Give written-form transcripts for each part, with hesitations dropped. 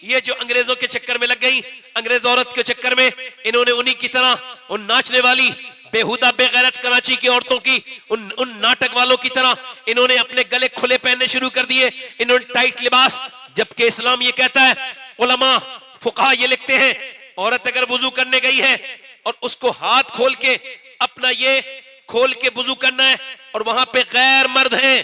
ये जो अंग्रेजों के चक्कर में लग गई, अंग्रेज औरत के चक्कर में, इन्होंने उन्हीं की तरह उन नाचने वाली बेहुदा बेगैरत कराची की औरतों की, उन नाटक वालों की तरह इन्होंने अपने गले खुले पहनने शुरू कर दिए, इन्होंने टाइट लिबास। जबकि इस्लाम ये कहता है, उलमा फुकहा ये लिखते हैं, औरत अगर वुजू करने गई है और उसको हाथ खोल के अपना ये खोल के वुजू करना है और वहां पे गैर मर्द हैं,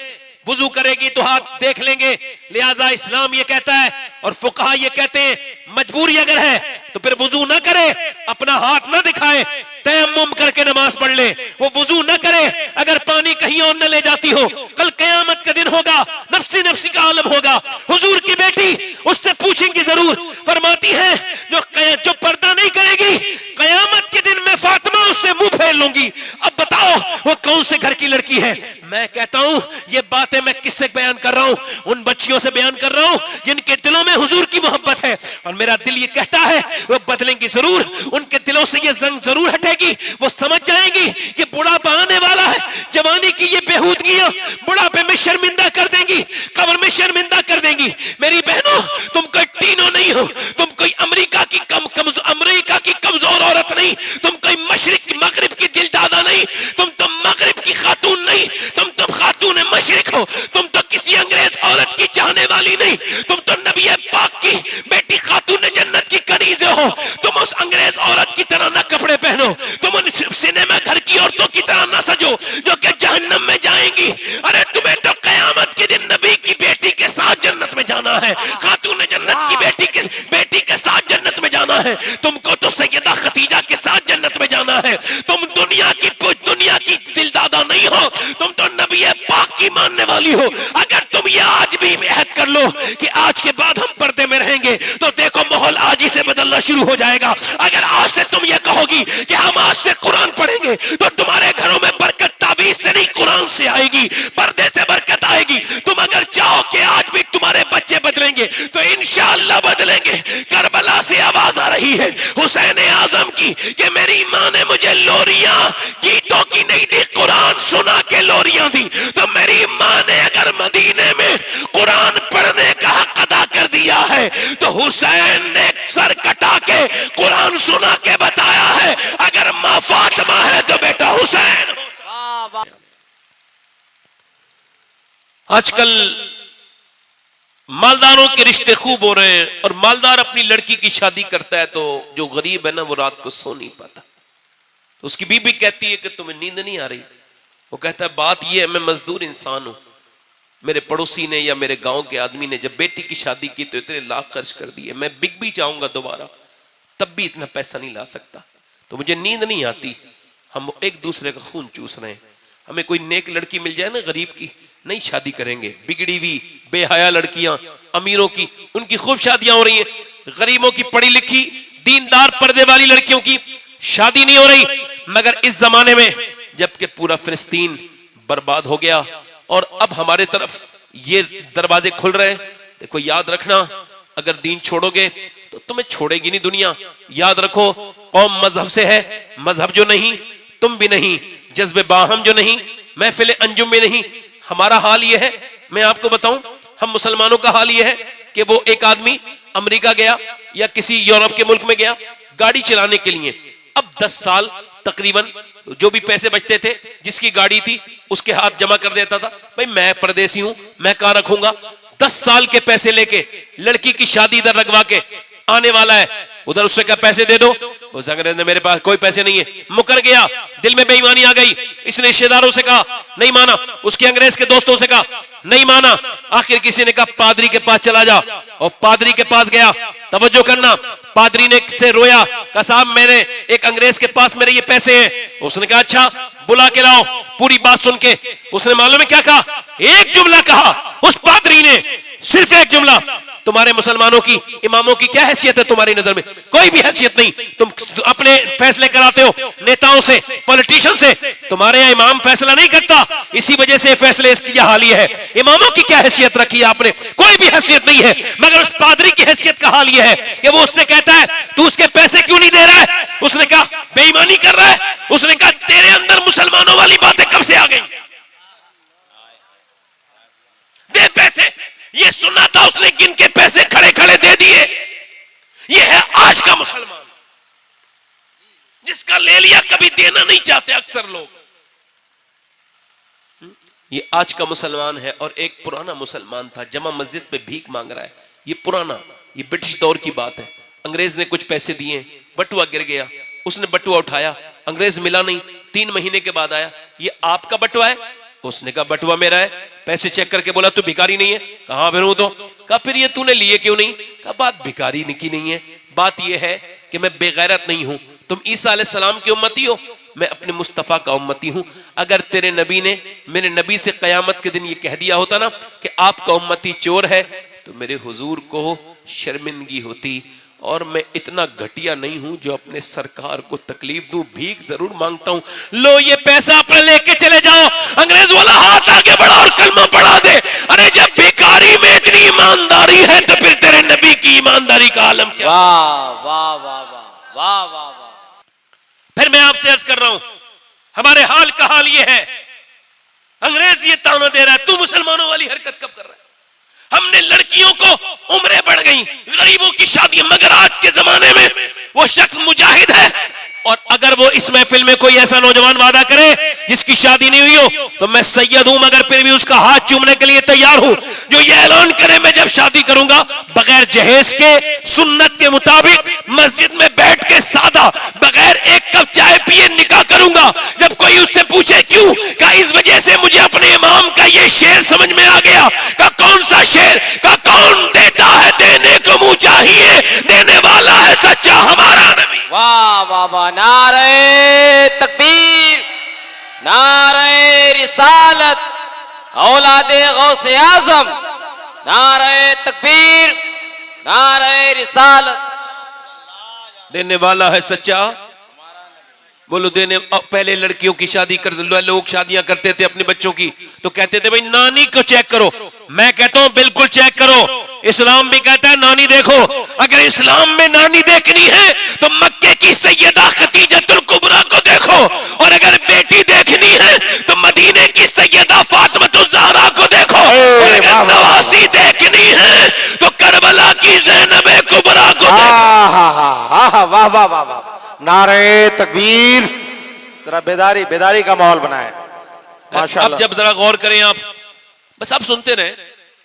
वुजू करेगी तो हाथ देख लेंगे। लिहाजा इस्लाम ये कहता है और फुकहा ये कहते हैं, मजबूरी अगर है तो फिर वुजू ना करे, अपना हाथ ना दिखाए, तयम्मुम करके नमाज पढ़ ले। वो वुजू ना करे अगर पानी कहीं और न ले जाती हो, कल कयामत का दिन होगा, नफ्सी नफ्सी का आलम होगा। हुजूर की बेटी उससे पूछेंगी जरूर, फरमाती है जो पर्दा नहीं करेगी, कयामत के दिन मैं फातिमा उससे मुंह फेर लूंगी। अब बताओ वो कौन से घर की लड़की है? मैं कहता हूं ये बातें मैं किससे बयान कर रहा हूं? उन बच्चियों से बयान कर रहा हूं जिनके दिलों में हुजूर की मोहब्बत है, और मेरा दिल ये कहता है वो बदलेंगी जरूर, उनके दिलों से ये जंग जरूर हटेगी। वो समझ जाएंगी कि बुढ़ापा आने वाला है, जवानी की ये बेहूदगियां बुढ़ापे में शर्मिंदा कर देंगी, कब्र में शर्मिंदा कर देंगी। मेरी बहनों, तुम कोई टीनो नहीं हो, तुम कोई अमेरिका की कमजोर औरत नहीं, तुम कोई मशरिक मगरिब की दिलदादा नहीं, तुम तो मगरिब की खातून नहीं, तुम खातून मशरिक हो, तुम तो किसी अंग्रेज औरत की चाहने वाली नहीं, तुम तो नबी पाक की बेटी खातून जन्नत की कनीज़े हो। तुम उस अंग्रेज औरत की तरह ना कपड़े पहनो, तुम उन सिनेमा घर की औरतों की तरह ना सजो जो कि जहन्नम में जाएंगी। अरे तुम्हें तो कयामत के दिन नबी की बेटी के साथ जन्नत में जाना है, खातून जन्नत की बेटी के साथ जन्नत में जाना है। तुमको तो सैयदा खतीजा के साथ जन्नत में जाना है। तुम दुनिया की दिलदादा नहीं हो, तुम तो नबी पाक की मानने वाली हो। अगर तुम ये आज भी अहद कर लो कि आज के बाद हम पर्दे में रहेंगे, तो देखो माहौल आज ही से बदलना शुरू हो जाएगा। अगर आज से तुम ये कहोगी कि हम आज से कुरान पढ़ेंगे, तो तुम्हारे घरों में बरकत ताबीज से नहीं कुरान से आएगी, पर्दे से बरकत आएगी। तुम अगर चाहो कि आज भी तुम्हारे बच्चे बदलेंगे, तो इंशाअल्लाह बदलेंगे। करबला से आवाज आ रही है हुसैन आजम की कि मेरी माँ ने मुझे लोरियां गीतों की नहीं दी, कुरान सुना के लोरियां दी। तो मेरी माँ ने अगर मदीने में कुरान पढ़ने का हक अदा कर दिया है, तो हुसैन ने सर कटा के कुरान सुना के बताया है, अगर माँ फातिमा है तो बेटा हुसैन। आजकल मालदारों के रिश्ते खूब हो रहे हैं, और मालदार अपनी लड़की की शादी करता है तो जो गरीब है ना, वो रात को सो नहीं पाता। तो उसकी बीबी कहती है कि तुम्हें नींद नहीं आ रही? वो कहता है बात ये है, मैं मजदूर इंसान हूं, मेरे पड़ोसी ने या मेरे गांव के आदमी ने जब बेटी की शादी की तो इतने लाख खर्च कर दिए, मैं बिक भी जाऊंगा दोबारा तब भी इतना पैसा नहीं ला सकता, तो मुझे नींद नहीं आती। हम एक दूसरे का खून चूस रहे हैं, हमें कोई नेक लड़की मिल जाए ना गरीब की, नहीं शादी करेंगे। बिगड़ी हुई बेहया लड़कियां अमीरों की, उनकी खूब शादियां हो रही हैं। गरीबों की पढ़ी लिखी दीनदार पर्दे वाली लड़कियों की शादी नहीं हो रही। मगर इस जमाने में जबकि पूरा फिलिस्तीन बर्बाद हो गया और अब हमारे तरफ ये दरवाजे खुल रहे हैं, देखो याद रखना, अगर दीन छोड़ोगे तो तुम्हें छोड़ेगी नहीं दुनिया। याद रखो, कौम मजहब से है, मजहब जो नहीं तुम भी नहीं, जज्बे बाहम जो नहीं महफिल अंजुम में नहीं। हमारा हाल ये है, मैं आपको बताऊं, हम मुसलमानों का हाल ये है कि वो एक आदमी अमेरिका गया या किसी यूरोप के मुल्क में गया गाड़ी चलाने के लिए, अब 10 साल तकरीबन जो भी पैसे बचते थे जिसकी गाड़ी थी उसके हाथ जमा कर देता था, भाई मैं परदेसी हूं, मैं कहां रखूंगा। 10 साल के पैसे लेके लड़की की शादी इधर रखवा के आने वाला है, उधर उससे क्या पैसे दे दो, उस अंग्रेज ने मेरे पास कोई पैसे नहीं है, मुकर गया। दिल में बेईमानी आ गई, इसने रिश्तेदारों से कहा नहीं माना, उसके अंग्रेज के दोस्तों से कहा नहीं माना, आखिर किसी ने कहा पादरी के पास चला जा, और पादरी के पास गया। तवज्जो करना, पादरी ने से रोया, कहा साहब मेरे एक अंग्रेज के पास मेरे ये पैसे हैं। उसने कहा अच्छा बुला के लाओ। पूरी बात सुन के उसने मालूम है क्या कहा, एक जुमला कहा उस पादरी ने, सिर्फ एक जुमला, तुम्हारे मुसलमानों की इमामों की क्या हैसियत है तुम्हारी नजर में? कोई भी हैसियत नहीं, तुम अपने फैसले कराते हो नेताओं से, पॉलिटिशियन से, तुम्हारे यहाँ इमाम फैसला नहीं करता, इसी वजह से फैसले इसकी हाल ये है। इमामों की क्या हैसियत रखी है आपने? कोई भी हैसियत नहीं है। मगर उस पादरी की हैसियत का हाल ये है कि वो उससे कहता है तू उसके पैसे क्यों नहीं दे रहा है? उसने कहा बेईमानी कर रहा है। उसने कहा तेरे अंदर मुसलमानों वाली बातें कब से आ गई, दे पैसे। ये सुना था उसने, गिन के पैसे खड़े खड़े दे दिए। सदका ले लिया, कभी देना नहीं चाहते अक्सर लोग। ये आज का मुसलमान है और एक पुराना मुसलमान था, जमा मस्जिद पे भीख मांग रहा है। ये पुराना, ये ब्रिटिश दौर की बात है। अंग्रेज ने कुछ पैसे दिए, बटुआ गिर गया, उसने बटुआ उठाया, अंग्रेज मिला नहीं, 3 महीने के बाद आया, ये आपका बटुआ है? उसने कहा बटुआ मेरा है। पैसे चेक करके बोला तू भिखारी नहीं है? कहा फिर हूं तो। कहा फिर ये तूने लिए क्यों नहीं? कहा बात भिखारी की नहीं है, बात ये है कि मैं बेगैरत नहीं हूं। तुम ईसा अलैहिस्सलाम की उम्मती हो, मैं अपने मुस्तफ़ा का उम्मती हूं। अगर तेरे नबी ने मेरे नबी से कयामत के दिन ये कह दिया होता ना कि आपका उम्मती चोर है, तो मेरे हुजूर को शर्मिंदगी होती। और मैं इतना घटिया नहीं हूं जो अपने सरकार को तकलीफ दूं, भीख जरूर मांगता हूं। लो ये पैसा अपने लेके चले जाओ। अंग्रेज वाला हाथ आगे बढ़ा और कलमा पढ़ा दे। अरे जब भिखारी में इतनी ईमानदारी है तो फिर तेरे नबी की ईमानदारी का आलम क्या? वाह वाह वाह वाह वाह वाह वाह। फिर मैं आपसे अर्ज कर रहा हूं, हमारे हाल का हाल ये है, अंग्रेज ये ताना दे रहा है, तू मुसलमानों वाली हरकत कब कर रहा है? हमने लड़कियों को उम्रें बढ़ गई, गरीबों की शादी, मगर आज के जमाने में वो शख्स मुजाहिद है, और अगर वो इस महफिल में कोई ऐसा नौजवान वादा करे जिसकी शादी नहीं हुई हो, तो मैं सैयद हूं मगर फिर भी उसका हाथ चूमने के लिए तैयार हूं, जो ये ऐलान करे मैं जब शादी करूंगा बगैर जहेज के, सुन्नत के मुताबिक, मस्जिद में बैठ के सादा, बगैर एक कप चाय पिए निकाह करूंगा। जब कोई उससे पूछे क्यों, का इस वजह से मुझे अपने इमाम का ये शेर समझ में आ गया। का कौन सा शेर? का कौन देता है देने को मुंह चाहिए, देने वाला है सच्चा हमारा नबी। वाह वाह वाह। नारे तकबीर, नारे रिसालत, औलादे गौसे आजम, नारे तकबीर, नारे रिसालत। देने वाला है सच्चा, बोलो देने। पहले लड़कियों की शादी कर, लोग शादियां करते थे अपने बच्चों की, तो कहते थे भाई नानी को चेक करो। मैं कहता हूं बिल्कुल चेक करो, इस्लाम भी कहता है नानी देखो। अगर इस्लाम में नानी देखनी है तो मक्के की सैयदा खदीजतुल कुबरा को देखो, और अगर बेटी देखनी है तो मदीने की सैयदा फातिमातुज़ ज़हरा को देखो, और अगर नवासी देखनी है तो करबला की ज़ैनब कुबरा को देखो। वाह वाह वाह वाह। नारे तकबीर। जरा बेदारी बेदारी का माहौल बनाए माशाल्लाह। अब जब जरा गौर करें आप, बस आप सुनते रहें।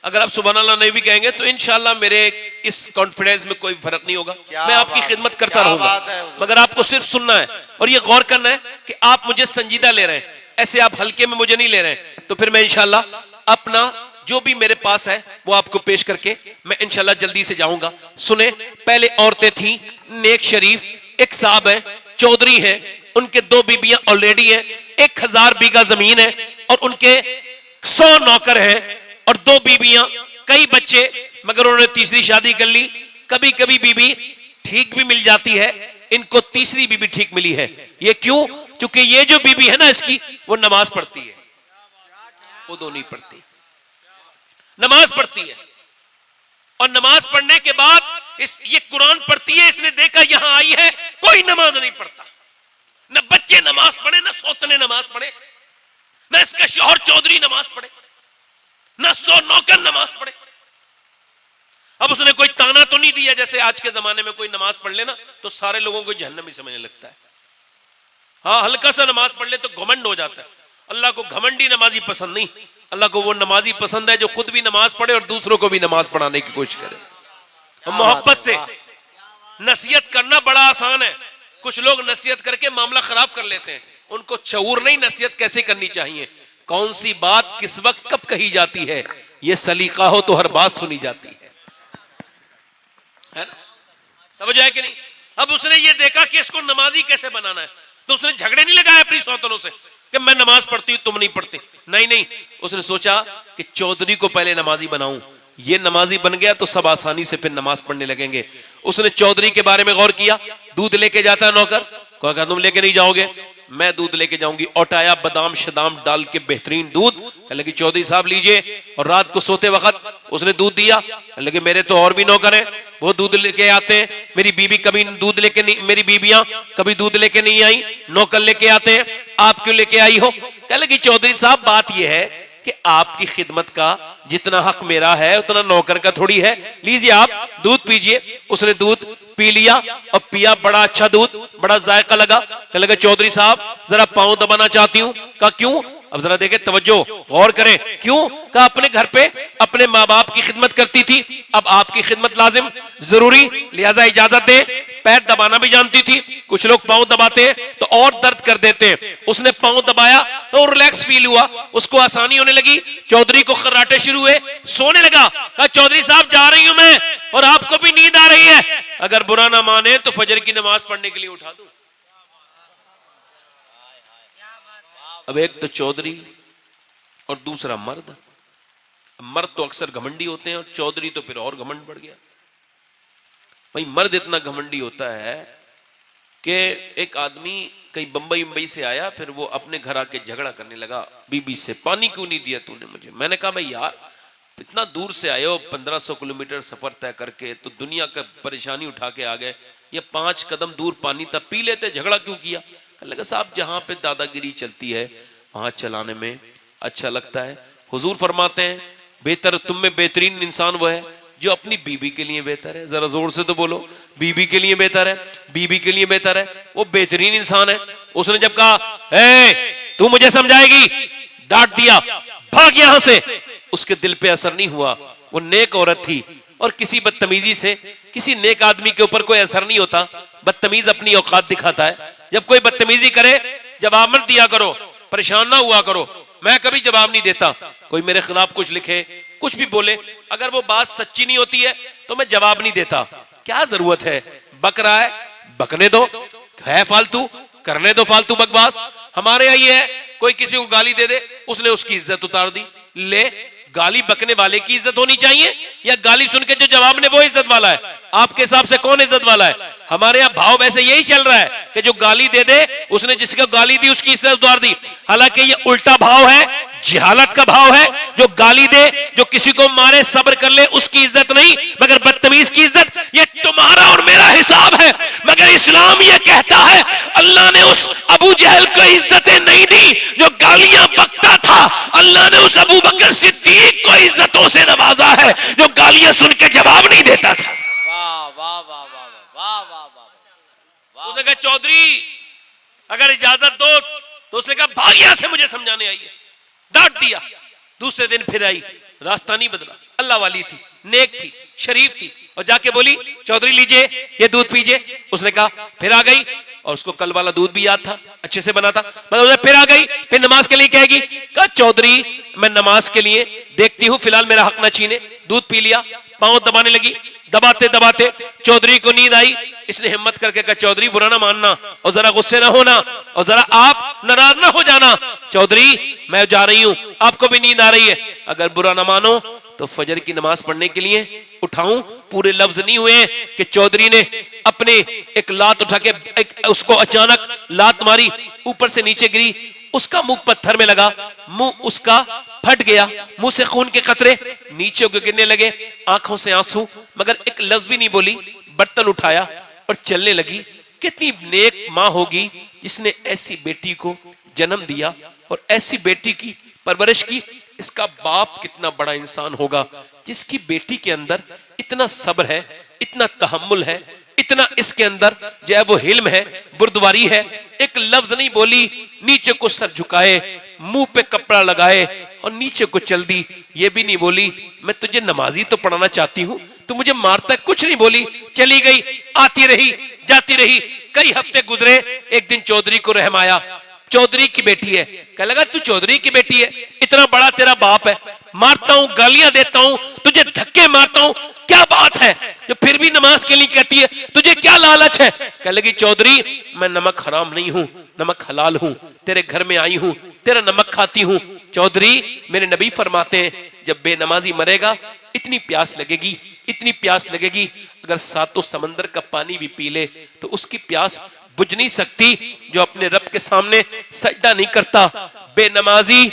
अगर आप सुभान अल्लाह नहीं भी कहेंगे तो इंशाल्लाह मेरे इस कॉन्फिडेंस में कोई फर्क नहीं होगा। मैं आपकी खिदमत करता रहूंगा, मगर आपको सिर्फ सुनना है और ये गौर करना है कि आप मुझे संजीदा ले रहे हैं, ऐसे आप हल्के में मुझे नहीं ले रहे हैं। तो फिर मैं इंशाल्लाह अपना जो भी मेरे पास है वो आपको पेश करके मैं इंशाल्लाह जल्दी से जाऊंगा। सुने, पहले औरतें थी, नेक शरीफ, एक साहब है, चौधरी है, उनके 2 बीबियां ऑलरेडी हैं, 1000 बीघा जमीन है, और उनके 100 नौकर हैं और 2 बीबियां, कई बच्चे, मगर उन्होंने तीसरी शादी कर ली। कभी कभी बीबी ठीक भी मिल जाती है, इनको तीसरी बीबी ठीक मिली है। ये क्यों? क्योंकि ये जो बीबी है ना इसकी, वो नमाज पढ़ती है, वो 2 नहीं पढ़ती, नमाज पढ़ती है। और नमाज पढ़ने के बाद ये कुरान पढ़ती है। इसने देखा यहां आई है कोई नमाज नहीं पढ़ता, न बच्चे नमाज पढ़े, न सौतने नमाज पढ़े, न इसका शौहर चौधरी नमाज पढ़े, न 100 नौकर नमाज पढ़े। अब उसने कोई ताना तो नहीं दिया जैसे आज के जमाने में कोई नमाज पढ़ लेना तो सारे लोगों को जहन्नमी समझने लगता है। हाँ, हल्का सा नमाज पढ़ ले तो घमंड हो जाता है। अल्लाह को घमंडी नमाजी पसंद नहीं, अल्लाह को वो नमाजी पसंद है जो खुद भी नमाज पढ़े और दूसरों को भी नमाज पढ़ाने की कोशिश करे। मोहब्बत से नसीहत करना बड़ा आसान है। कुछ लोग नसीहत करके मामला खराब कर लेते हैं, उनको शऊर नहीं नसीहत कैसे करनी चाहिए, कौन सी बात किस वक्त कब कही जाती है, ये सलीका हो तो हर बात सुनी जाती है ना? समझ आया कि नहीं? अब उसने ये देखा कि इसको नमाजी कैसे बनाना है, तो उसने झगड़े नहीं लगाए अपनी सौतनों से कि मैं नमाज पढ़ती हूं तुम नहीं पढ़ते। नहीं, उसने सोचा कि चौधरी को पहले नमाजी बनाऊं, ये नमाजी बन गया तो सब आसानी से फिर नमाज पढ़ने लगेंगे। उसने चौधरी के बारे में गौर किया। दूध लेके जाता है नौकर, कहा तुम लेके नहीं जाओगे, मैं दूध लेके जाऊंगी। औटाया बादाम शदाम डाल के बेहतरीन दूध, कहने लगी चौधरी साहब लीजिए। और रात को सोते वक्त उसने दूध दिया, कहने लगे मेरे तो और भी नौकर हैं, वो दूध लेके आते हैं, मेरी बीबी कभी दूध लेके नहीं, मेरी बीबियां कभी दूध लेके नहीं आई, नौकर लेके आते हैं, आप क्यों लेके आई हो? कहने लगी चौधरी साहब बात यह है कि आपकी खिदमत का जितना हक मेरा है उतना नौकर का थोड़ी है, लीजिए आप दूध पीजिए। उसने दूध पी लिया और पिया, बड़ा अच्छा दूध, बड़ा जायका लगा। कहने लगा चौधरी साहब जरा पांव दबाना चाहती हूँ। कहा क्यों? अब जरा देखे, तवज्जो, गौर करें, क्यों? कहा अपने घर पे अपने माँ बाप की खिदमत करती थी, अब आपकी खिदमत लाजिम जरूरी, लिहाजा इजाजत दे। पैर दबाना भी जानती थी, कुछ लोग पांव दबाते हैं तो और दर्द कर देते हैं। उसने पांव दबाया तो रिलैक्स फील हुआ, उसको आसानी होने लगी। चौधरी को खर्राटे शुरू हुए, सोने लगा। कहा चौधरी साहब जा रही हूं मैं और आपको भी नींद आ रही है, अगर बुरा ना माने तो फजर की नमाज पढ़ने के लिए उठा दो। अब एक तो चौधरी और दूसरा मर्द। मर्द तो अक्सर घमंडी होते हैं और चौधरी तो फिर और घमंड बढ़ गया। भाई मर्द इतना घमंडी होता है कि एक आदमी कहीं बंबई से आया, फिर वो अपने घर आके झगड़ा करने लगा बीबी से, पानी क्यों नहीं दिया तूने मुझे। मैंने कहा भाई यार इतना दूर से आए हो, 1500 किलोमीटर सफर तय करके, तो दुनिया का परेशानी उठा के आ गए, ये 5 कदम दूर पानी था, पी लेते, झगड़ा क्यों किया। कहने लगा साहब जहां पे दादागिरी चलती है वहां चलाने में अच्छा लगता है। हुजूर फरमाते हैं बेहतर, तुम में बेहतरीन इंसान वो है जो अपनी बीबी के लिए बेहतर है। जरा जोर से तो बोलो, बीबी के लिए बेहतर है, बीबी के लिए बेहतर है, वो बेहतरीन इंसान है। उसने जब कहा ए तू मुझे समझाएगी, डांट दिया, भाग यहां से, उसके दिल पे असर नहीं हुआ। वो नेक औरत थी और किसी बदतमीजी से किसी नेक आदमी के ऊपर कोई असर नहीं होता। बदतमीज अपनी औकात दिखाता है। जब कोई बदतमीजी करे जवाब मत दिया करो, परेशान ना हुआ करो। मैं कभी जवाब नहीं देता, कोई मेरे खिलाफ कुछ लिखे, कुछ भी बोले, अगर वो बात सच्ची नहीं होती है तो मैं जवाब नहीं देता। क्या जरूरत है, बक रहा है बकने दो, है फालतू करने दो फालतू बकवास। हमारे यहाँ ये है, कोई किसी को गाली दे दे, उसने उसकी इज्जत उतार दी। ले, गाली बकने वाले की इज्जत होनी चाहिए या गाली सुन के जो जवाब ने वो इज्जत वाला है? आपके हिसाब से कौन इज्जत वाला है? हमारे यहाँ भाव वैसे यही चल रहा है कि जो गाली दे दे, उसने जिसको गाली दी उसकी इज्जत उतार दी। हालांकि ये उल्टा भाव है, जिहालत का भाव है। जो गाली दे, जो किसी को मारे, सब्र कर ले, उसकी इज्जत नहीं, मगर बदतमीज की इज्जत। ये तुम्हारा और मेरा हिसाब है, मगर इस्लाम ये कहता है अल्लाह ने उस अबू जहल को इज्जतें नहीं दी जो गालियां बकता था। अल्लाह ने उस अबू बकर सिद्दीक को इज्जतों से नवाजा है जो गालियां सुन के जवाब नहीं देता था। वाह वाह वाह वाह वाह वाह वाह। उसने कहा चौधरी अगर इजाजत दो, तो उसने कहा भाग यहां से, मुझे समझाने आई है, डांट दिया। दूसरे दिन फिर आई, रास्ता नहीं बदला, अल्लाह वाली थी, नेक थी, शरीफ थी, और जाके बोली चौधरी लीजिए ये दूध पीजिए। उसने कहा, फिर आ गई और उसको कल वाला दूध भी याद था, अच्छे से बना था। मतलब फिर आ गई, फिर नमाज के लिए कहेगी, कहा चौधरी मैं नमाज के लिए देखती हूँ, फिलहाल मेरा हक ना छीने। दूध पी लिया, पांव दबाने लगी, दबाते दबाते चौधरी को नींद आई। इसने हिम्मत करके कहा चौधरी बुरा ना मानना और जरा गुस्से ना होना और जरा आप नाराज ना हो जाना। चौधरी मैं जा रही हूं, आपको भी नींद आ रही है, अगर बुरा ना मानो तो फजर की नमाज पढ़ने के लिए उठाऊं। पूरे लफ्ज नहीं हुए कि चौधरी ने अपने एक लात उठा के उसको अचानक लात मारी, ऊपर से नीचे गिरी, उसका मुंह पत्थर में लगा, मुंह उसका फट गया, मुंह से खून के कतरे नीचे को गिरने लगे, आंखों से आंसू, मगर एक लफ्ज भी नहीं बोली। बर्तन उठाया और चलने लगी। कितनी नेक मां होगी जिसने ऐसी बेटी को जन्म दिया और ऐसी बेटी की परवरिश की। इसका बाप कितना बड़ा इंसान होगा जिसकी बेटी के अंदर इतना सब्र है, इतना तहम्मुल है, इतना इसके अंदर जो है वो हिल्म है, बुर्दवारी है। एक लफ्ज नहीं बोली, नीचे को सर झुकाए, मुंह पे कपड़ा लगाए और नीचे को चल दी। ये भी नहीं बोली मैं तुझे नमाजी तो पढ़ाना चाहती हूँ, तू मुझे मारता है, कुछ नहीं बोली, चली गई, आती रही, जाती रही। कई हफ्ते गुजरे, एक दिन चौधरी को रहम आया, चौधरी की बेटी है। कहने लगा तू चौधरी की बेटी है, इतना बड़ा तेरा बाप है, मारता हूं, गालियां देता हूं, तुझे धक्के मारता हूं, क्या बात है जो फिर भी नमाज के लिए कहती है, तुझे क्या लालच है? कहने लगी चौधरी मैं नमक हराम नहीं हूं, नमक हलाल हूं, तेरे घर में आई हूं, तेरा नमक खाती हूं। चौधरी मेरे नबी फरमाते हैं जब बेनमाजी मरेगा इतनी प्यास लगेगी, इतनी प्यास लगेगी, अगर सातों समंदर का पानी भी पी ले तो उसकी प्यास बुझ नहीं सकती जो अपने रब के सामने सजदा नहीं करता। बेनमाजी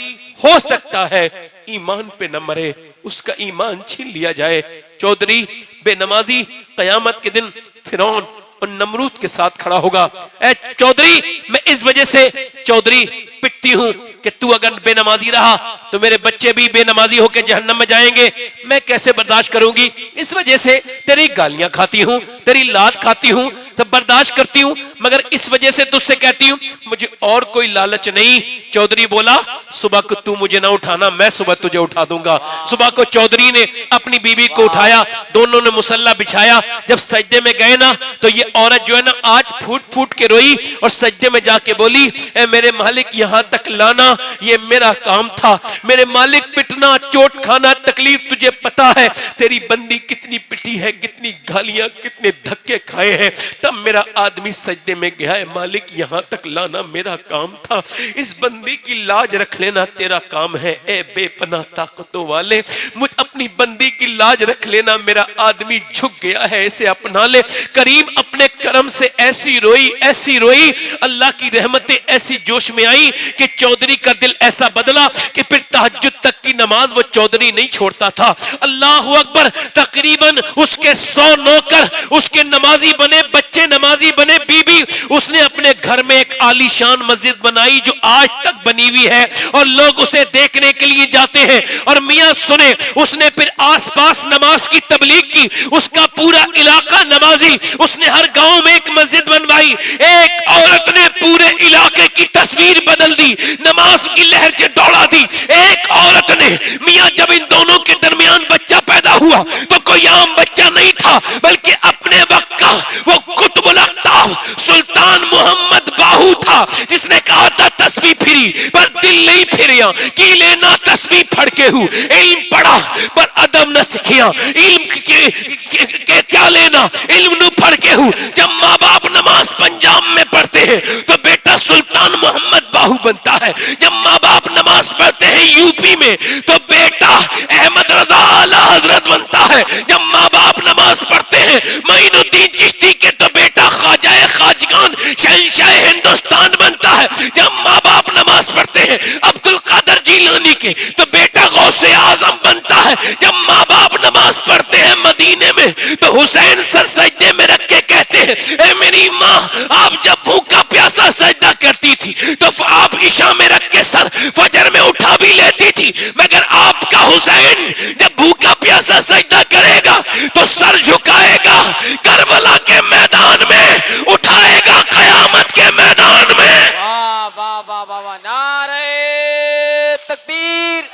हो सकता है ईमान पे न मरे, उसका ईमान छीन लिया जाए। चौधरी बेनमाजी कयामत के दिन फिरौन और नमरूद के साथ खड़ा होगा। ए चौधरी मैं इस वजह से चौधरी पिटती हूं कि तू अगर बेनमाजी रहा तो मेरे बच्चे भी बेनमाजी होकर जहन्नम में जाएंगे, मैं कैसे बर्दाश्त करूंगी। इस वजह से तेरी गालियां खाती हूं, तेरी लात खाती हूं, तो बर्दाश्त करती हूं, मगर इस वजह से तुझसे कहती हूं मुझे और कोई लालच नहीं। चौधरी बोला सुबह को तू मुझे ना उठाना, मैं सुबह तुझे उठा दूंगा। सुबह को चौधरी ने अपनी बीवी को उठाया, दोनों ने मुसल्ला बिछाया। जब सजदे में गए ना तो ये औरत जो है ना आज फूट फूट के रोई और सजदे में जाके बोली ए मेरे मालिक यहां तक लाना ये मेरा काम था, मेरे मालिक पिटना, चोट खाना, तकलीफ तुझे पता है, तेरी बंदी कितनी पिटी है, कितनी गालियां, कितने धक्के खाए हैं, तब मेरा आदमी सजदे में गया है। मालिक यहां तक लाना मेरा काम था, इस बंदी की लाज रख लेना तेरा काम है। ए बेपनाह ताकतों वाले मुझ अपनी बंदी की लाज रख लेना, मेरा आदमी झुक गया है, इसे अपना ले। करीम अपने करम से ऐसी रोई, ऐसी रोई, अल्लाह की रहमतें ऐसी जोश में आई कि चौधरी का दिल ऐसा बदला कि फिर तहज्जुद तक की नमाज वो चौधरी नहीं छोड़ता था। अल्लाह अकबर, तकरीबन उसके 100 नौकर उसके नमाजी बने, बच्चे नमाजी बने, बीबी उसने अपने घर में एक आलीशान मस्जिद बनाई जो आज तक बनी हुई है और लोग उसे देखने के लिए जाते हैं। और मियां सुने, उसने फिर आसपास नमाज की तबलीग की, उसका पूरा इलाका नमाजी, उसने हर गांव में एक मस्जिद बनवाई। एक औरत ने पूरे इलाके की तस्वीर बदल दी, नमाज की लहर से दौड़ा दी। एक औरत ने, मियां जब इन दोनों के दरमियान बच्चा पैदा हुआ तो कोई आम बच्चा नहीं था, बल्कि अपने वक्त का वो कुतुबुल अख्ताब सुल्तान मोहम्मद बाहू था, जिसने कहा था तस्बीह फिरी पर दिल नहीं फिरिया, की लेना तस्बीह फड़के हूं, इल्म पढ़ा पर अदब न सीखिया, इल्म के क्या लेना, इल्म नु फड़के हूं। जब माँ बाप नमाज पंजाब में पढ़ते हैं तो बेटा सुल्तान मोहम्मद बाहू बनता है, जब माँ बाप नमाज पढ़ते हैं यूपी में तो बेटा अहमद रजा आला हजरत बनता है, जब माँ बाप नमाज पढ़ते हैं मोइनुद्दीन चिश्ती के तो बेटा ख्वाजा खाजगान शहंशाह हिंदुस्तान बनता है, जब माँ बाप नमाज पढ़ते हैं अब्दुल कादर जीलानी के तो बेटा गौसे आजम बनता है, जब माँ बाप नमाज पढ़ते हैं मदीने में तो हुसैन सर सजदे में रख के कहते हैं ए मेरी माँ, आप जब भूखा प्यासा सजदा करती थी तो आप ईशा में रख के सर फजर में उठा भी लेती थी, मगर आपका हुसैन जब भूखा प्यासा सजदा करेगा तो सर झुकाएगा, करबला के मैदान में उठाएगा, कयामत के मैदान में। वाह वाह वाह वाह वाह, नारे तकबीर,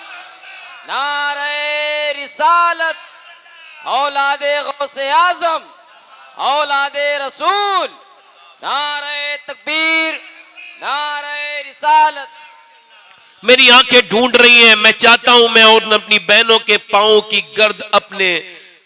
नारे रिसालत, औलादे गौसे आजम, औलादे रसूल, नारे तकबीर, नारे रिसालत। मेरी आंखें ढूंढ रही हैं, मैं चाहता हूं मैं और अपनी बहनों के पांवों की गर्द अपने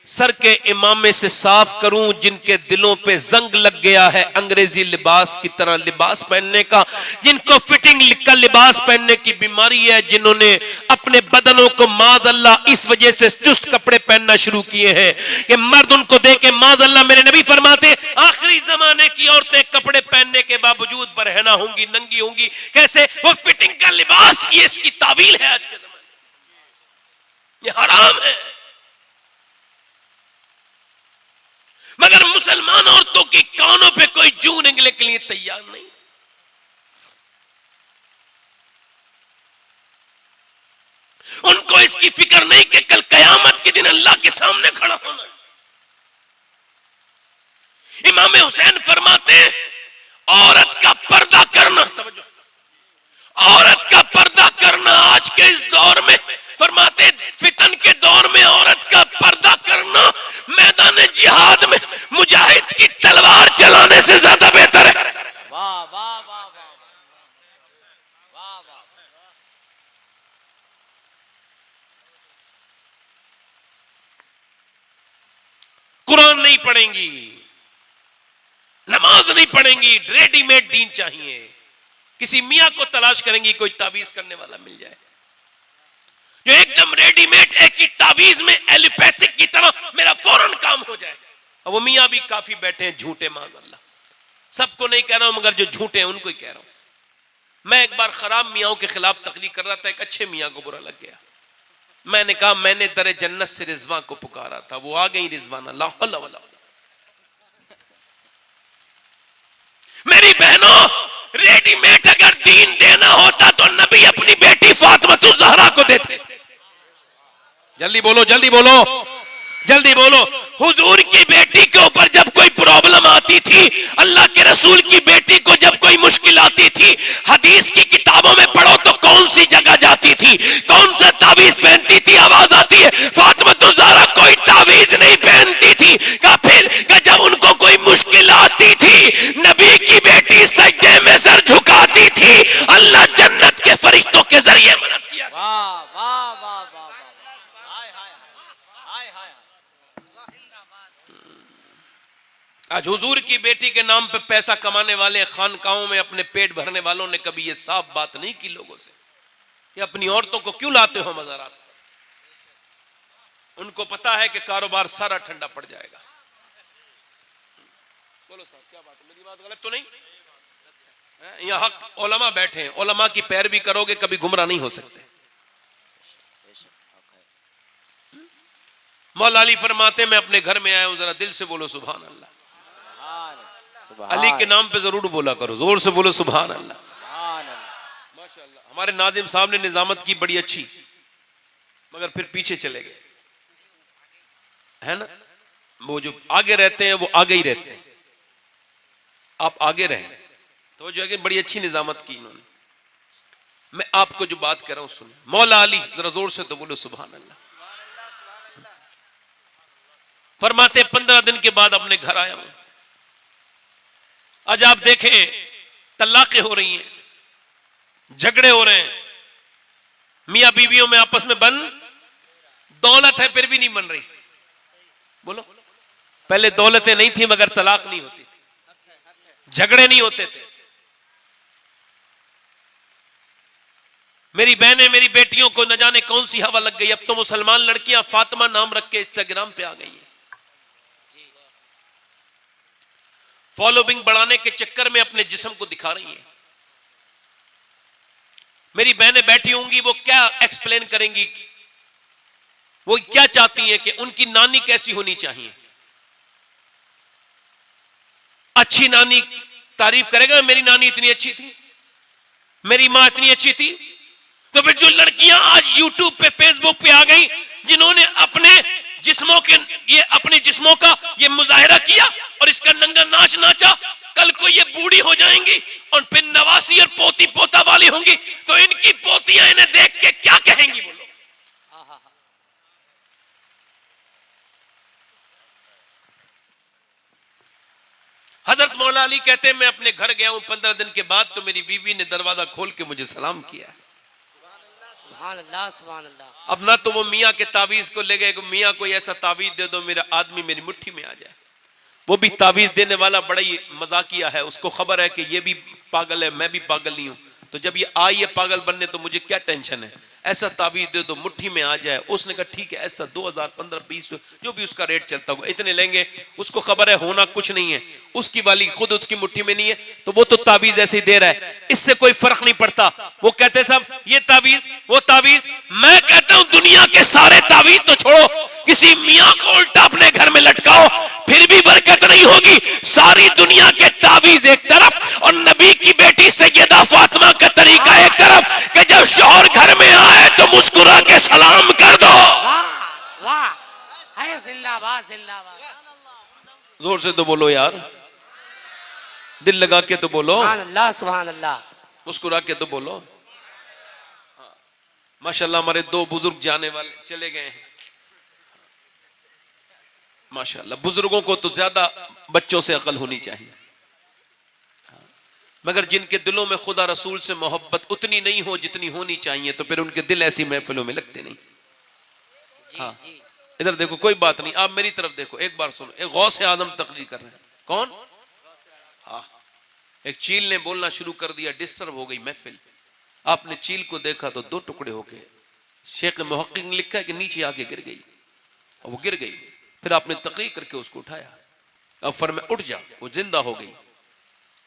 सर के इमामे से साफ करूं, जिनके दिलों पे जंग लग गया है अंग्रेजी लिबास की तरह लिबास पहनने का, जिनको फिटिंग का लिबास पहनने की बीमारी है, जिन्होंने अपने बदनों को माज़अल्लाह इस वजह से चुस्त कपड़े पहनना शुरू किए हैं कि मर्द उनको देखे माज़अल्लाह, मेरे नबी फरमाते आखिरी जमाने की औरतें कपड़े पहनने के बावजूद बरहना होंगी, नंगी होंगी। कैसे? वो फिटिंग का लिबास, ये इसकी तावील है आज के जमाने, ये हराम है। मगर मुसलमान औरतों की कानों पे कोई जू निकलने के लिए तैयार नहीं। उनको इसकी फिक्र नहीं कि कल कयामत के दिन अल्लाह के सामने खड़ा होना है। इमाम हुसैन फरमाते हैं औरत का पर्दा करना, औरत का पर्दा करना आज के इस दौर में, फरमाते फितन के दौर में औरत का पर्दा करना मैदान जिहाद में मुजाहिद की तलवार चलाने से ज्यादा बेहतर है। वाह वाह वाह वाह वाह वाह। कुरान नहीं पढ़ेंगी, नमाज नहीं पढ़ेंगी, रेडीमेड दीन चाहिए। किसी मियां को तलाश करेंगी कोई ताबीज करने वाला मिल जाए जो एकदम रेडीमेड एक ही ताबीज में एलोपैथिक की तरह मेरा फौरन काम हो जाए। और वो मियां भी काफी बैठे हैं झूठे, माज़अल्लाह, सबको नहीं कह रहा हूं मगर जो झूठे हैं उनको ही कह रहा हूं। मैं एक बार खराब मियाओं के खिलाफ तकरीर कर रहा था, एक अच्छे मियां को बुरा लग गया। मैंने कहा मैंने दरे जन्नत से रिजवान को पुकारा था, वो आ गई रिजवाना। ला हौला वला। मेरी बहनों, रेडीमेड अगर दीन देना होता तो नबी अपनी बेटी फातिमा ज़हरा को देते। जल्दी बोलो, जल्दी बोलो, जल्दी बोलो। हुजूर की बेटी के ऊपर जब कोई प्रॉब्लम आती थी, अल्लाह के रसूल की बेटी को जब कोई मुश्किल आती थी, हदीस की किताबों में पढ़ो तो कौन सी जगह जाती थी, कौन सा तावीज पहनती थी? आवाज आती है, फातिमा ज़हरा कोई तावीज नहीं पहनती थी। का फिर का जब उनको कोई मुश्किल आती थी, नबी की बेटी सजदे में सर झुकाती थी, अल्लाह जन्नत के फरिश्तों के जरिए मदद किया। वाह वाह वाह वाह, हाय हाय हाय हाय। आज हुजूर की बेटी के नाम पे पैसा कमाने वाले खानकाहों में अपने पेट भरने वालों ने कभी ये साफ बात नहीं की लोगों से कि अपनी औरतों को क्यों लाते हो मज़ारात। उनको पता है कि कारोबार सारा ठंडा पड़ जाएगा। बोलो साहब, क्या बात है? मेरी बात गलत तो नहीं? यहाँ हक उलमा बैठे हैं, उलमा की पैरवी करोगे कभी गुमराह नहीं हो सकते। मौला अली फरमाते, मैं अपने घर में आया हूं, जरा दिल से बोलो सुभान अल्लाह। अली के नाम पे जरूर बोला करो, जोर से बोलो सुभान अल्लाह। माशाअल्लाह। हमारे नाजिम साहब ने निजामत की बड़ी अच्छी, मगर फिर पीछे चले गए, है ना। वो जो आगे रहते हैं वो आगे ही रहते हैं, आप आगे रहें। तो जो है बड़ी अच्छी निजामत की इन्होंने। मैं आपको जो बात कर रहा हूं सुनिए। मौला अली, जरा जोर से तो बोलो सुभान अल्लाह। फरमाते 15 दिन के बाद अपने घर आया हूं। आज आप देखें तलाक़ें हो रही हैं, झगड़े हो रहे हैं, मियां बीवियों में आपस में बन, दौलत है फिर भी नहीं बन रही। बोलो, पहले दौलतें नहीं थी मगर तलाक नहीं होती थी, झगड़े नहीं होते थे। मेरी बहनें, मेरी बेटियों को न जाने कौन सी हवा लग गई, अब तो मुसलमान लड़कियां फातिमा नाम रख के इंस्टाग्राम पे आ गई हैं। फॉलोइंग बढ़ाने के चक्कर में अपने जिस्म को दिखा रही हैं। मेरी बहनें बैठी होंगी, वो क्या एक्सप्लेन करेंगी, वो क्या चाहती हैं कि उनकी नानी कैसी होनी चाहिए। अच्छी नानी तारीफ करेगा, मेरी नानी इतनी अच्छी थी, मेरी मां इतनी अच्छी थी। तो फिर जो लड़कियां आज यूट्यूब पे, फेसबुक पे आ गई, जिन्होंने अपने जिस्मों का ये मुजाहिरा किया और इसका नंगा नाच नाचा, कल को ये बूढ़ी हो जाएंगी और फिर नवासी और पोती पोता वाली होंगी, तो इनकी पोतियां इन्हें देख के क्या कहेंगी? बोलो। हजरत मौला अली कहते हैं, मैं अपने घर गया हूं 15 दिन के बाद, तो मेरी बीवी ने दरवाजा खोल के मुझे सलाम किया। सुभान अल्लाह, सुभान अल्लाह। अब ना तो वो मियाँ के तावीज को ले गए, मियाँ कोई ऐसा तावीज दे दो मेरा आदमी मेरी मुट्ठी में आ जाए। वो भी तावीज देने वाला बड़ा ही मजाकिया है, उसको खबर है कि ये भी पागल है, मैं भी पागल नहीं हूं, तो जब ये आई है पागल बनने तो मुझे क्या टेंशन है, ऐसा तावीज दे दो मुट्ठी में आ जाए। उसने कहा ठीक है, ऐसा 2000, 15, 20 जो भी उसका रेट चलता होगा इतने लेंगे। उसको खबर है होना कुछ नहीं है, उसकी वाली खुद उसकी मुट्ठी में नहीं है, तो वो तो तावीज ऐसे ही दे रहा है, इससे कोई फर्क नहीं पड़ता। वो कहते सब ये तावीज वो तावीज। मैं कहता हूं दुनिया के सारे तावीज तो छोड़ो, किसी मियाँ को उल्टा अपने घर में लटकाओ, फिर भी बरकत नहीं होगी। सारी दुनिया के तावीज एक तरफ और नबी की बेटी सैयदा फातिमा का तरीका एक तरफ कि जब शौहर घर में आए तो मुस्कुरा के सलाम कर दो। वाह वाह, है जिंदाबाद जिंदाबाद। जोर से तो बोलो यार, दिल लगा के तो बोलो, सुभान अल्लाह, सुभान अल्लाह। मुस्कुरा के तो बोलो। माशाल्लाह हमारे 2 बुजुर्ग जाने वाले चले गए हैं। माशाल्लाह बुजुर्गों को तो ज्यादा बच्चों से अकल होनी चाहिए, मगर जिनके दिलों में खुदा रसूल से मोहब्बत उतनी नहीं हो जितनी होनी चाहिए, तो फिर उनके दिल ऐसी महफिलों में लगते नहीं। हाँ, इधर देखो, कोई बात नहीं, आप मेरी तरफ देखो, एक बार सुनो। एक गौसे आजम तकरीर कर रहे हैं। कौन? हाँ, एक चील ने बोलना शुरू कर दिया, डिस्टर्ब हो गई महफिल। आपने चील को देखा तो 2 टुकड़े होके, शेख मुहक्किक ने लिखा है कि नीचे आके गिर गई, और वो गिर गई। फिर आपने तकरीर करके उसको उठाया, अब फरमाया उठ जा, वो जिंदा हो गई।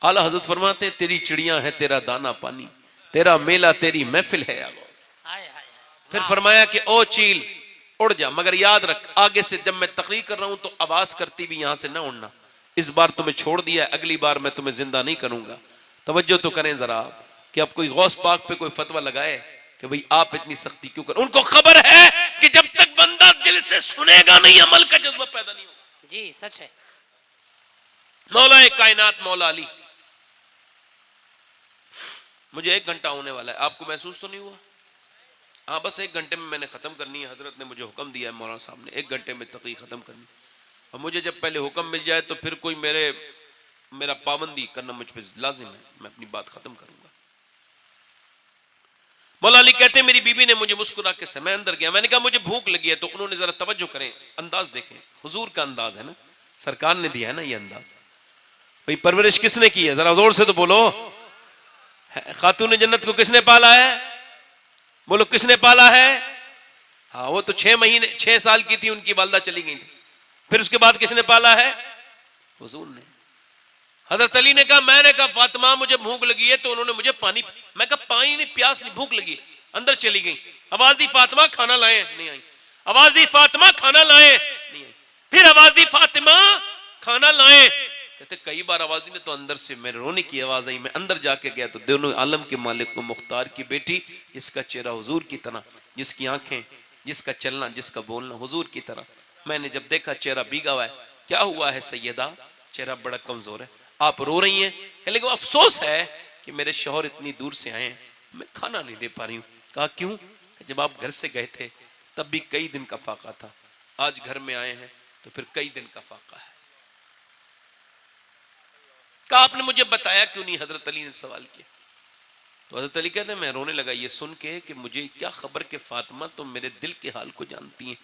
आला हजरत फरमाते हैं तेरी चिड़ियां हैं, तेरा दाना पानी, तेरा मेला तेरी महफिल है। फिर फरमाया कि ओ चील उड़ जा, मगर याद रख आगे से जब मैं तकरीर कर रहा हूं तो आवाज करती भी यहां से ना उड़ना। इस बार तुम्हें छोड़ दिया, अगली बार मैं तुम्हें जिंदा नहीं करूंगा। तवज्जो तो करें जरा कि अब कोई गौस पाक पे कोई फतवा लगाए कि भाई आप इतनी सख्ती क्यों कर। उनको खबर है कि जब तक बंदा दिल से सुनेगा नहीं, अमल का जज्बा पैदा नहीं होगा। जी सच है। मौला कायनात मौला अली, मुझे 1 घंटा होने वाला है, आपको महसूस तो नहीं हुआ? हाँ, बस 1 घंटे में मैंने खत्म करनी है। हजरत ने मुझे हुक्म दिया है मौलाना साहब ने 1 घंटे में तकरीर खत्म करनी। और मुझे जब पहले हुक्म मिल जाए तो फिर कोई मेरा पाबंदी करना मुझ पे लाजिम है, मैं अपनी बात खत्म करूंगा। मौला अली कहते हैं मेरी बीबी ने मुझे मुस्कुरा के समय अंदर गया, मैंने कहा मुझे भूख लगी है, तो उन्होंने जरा तवज्जो करें, अंदाज देखें, हुजूर का अंदाज है ना, सरकार ने दिया है ना ये अंदाज। भाई परवरिश किसने की है, जरा जोर से तो बोलो। खातून जन्नत को किसने पाला है? बोलो किसने पाला है? हाँ, वो तो 6 साल की थी, उनकी वालदा चली गई थी। फिर उसके बाद किसने पाला है? हुजूर ने। हजरत अली ने कहा, मैंने कहा फातिमा मुझे भूख लगी है, तो उन्होंने मुझे पानी, मैं कहा पानी नहीं, प्यास नहीं, भूख लगी। अंदर चली गई, आवाज दी फातिमा खाना लाए, नहीं आई। आवाज दी फातिमा खाना लाए, नहीं आई। फिर आवाज दी फातिमा खाना लाए। कहते कई बार आवाज दी ने तो अंदर से मेरे रोने की आवाज आई। मैं अंदर जाके गया तो दोनों आलम के मालिक को, मुख्तार की बेटी, जिसका चेहरा हुजूर की तरह, जिसकी आंखें, जिसका चलना, जिसका बोलना हुजूर की तरह। मैंने जब देखा चेहरा भीगा हुआ है, क्या हुआ है सैयदा? चेहरा बड़ा कमजोर है, आप रो रही हैं? लेकिन अफसोस है कि मेरे शौहर इतनी दूर से आए हैं, मैं खाना नहीं दे पा रही हूँ। कहा क्यों? जब आप घर से गए थे तब भी कई दिन का फाका था, आज घर में आए हैं तो फिर कई दिन का फाका है। कहा आपने मुझे बताया क्यों नहीं? हजरत अली ने सवाल किया। तो हजरत अली कहते हैं मैं रोने लगा ये सुन के कि मुझे क्या खबर कि फातिमा तो मेरे दिल के हाल को जानती हैं।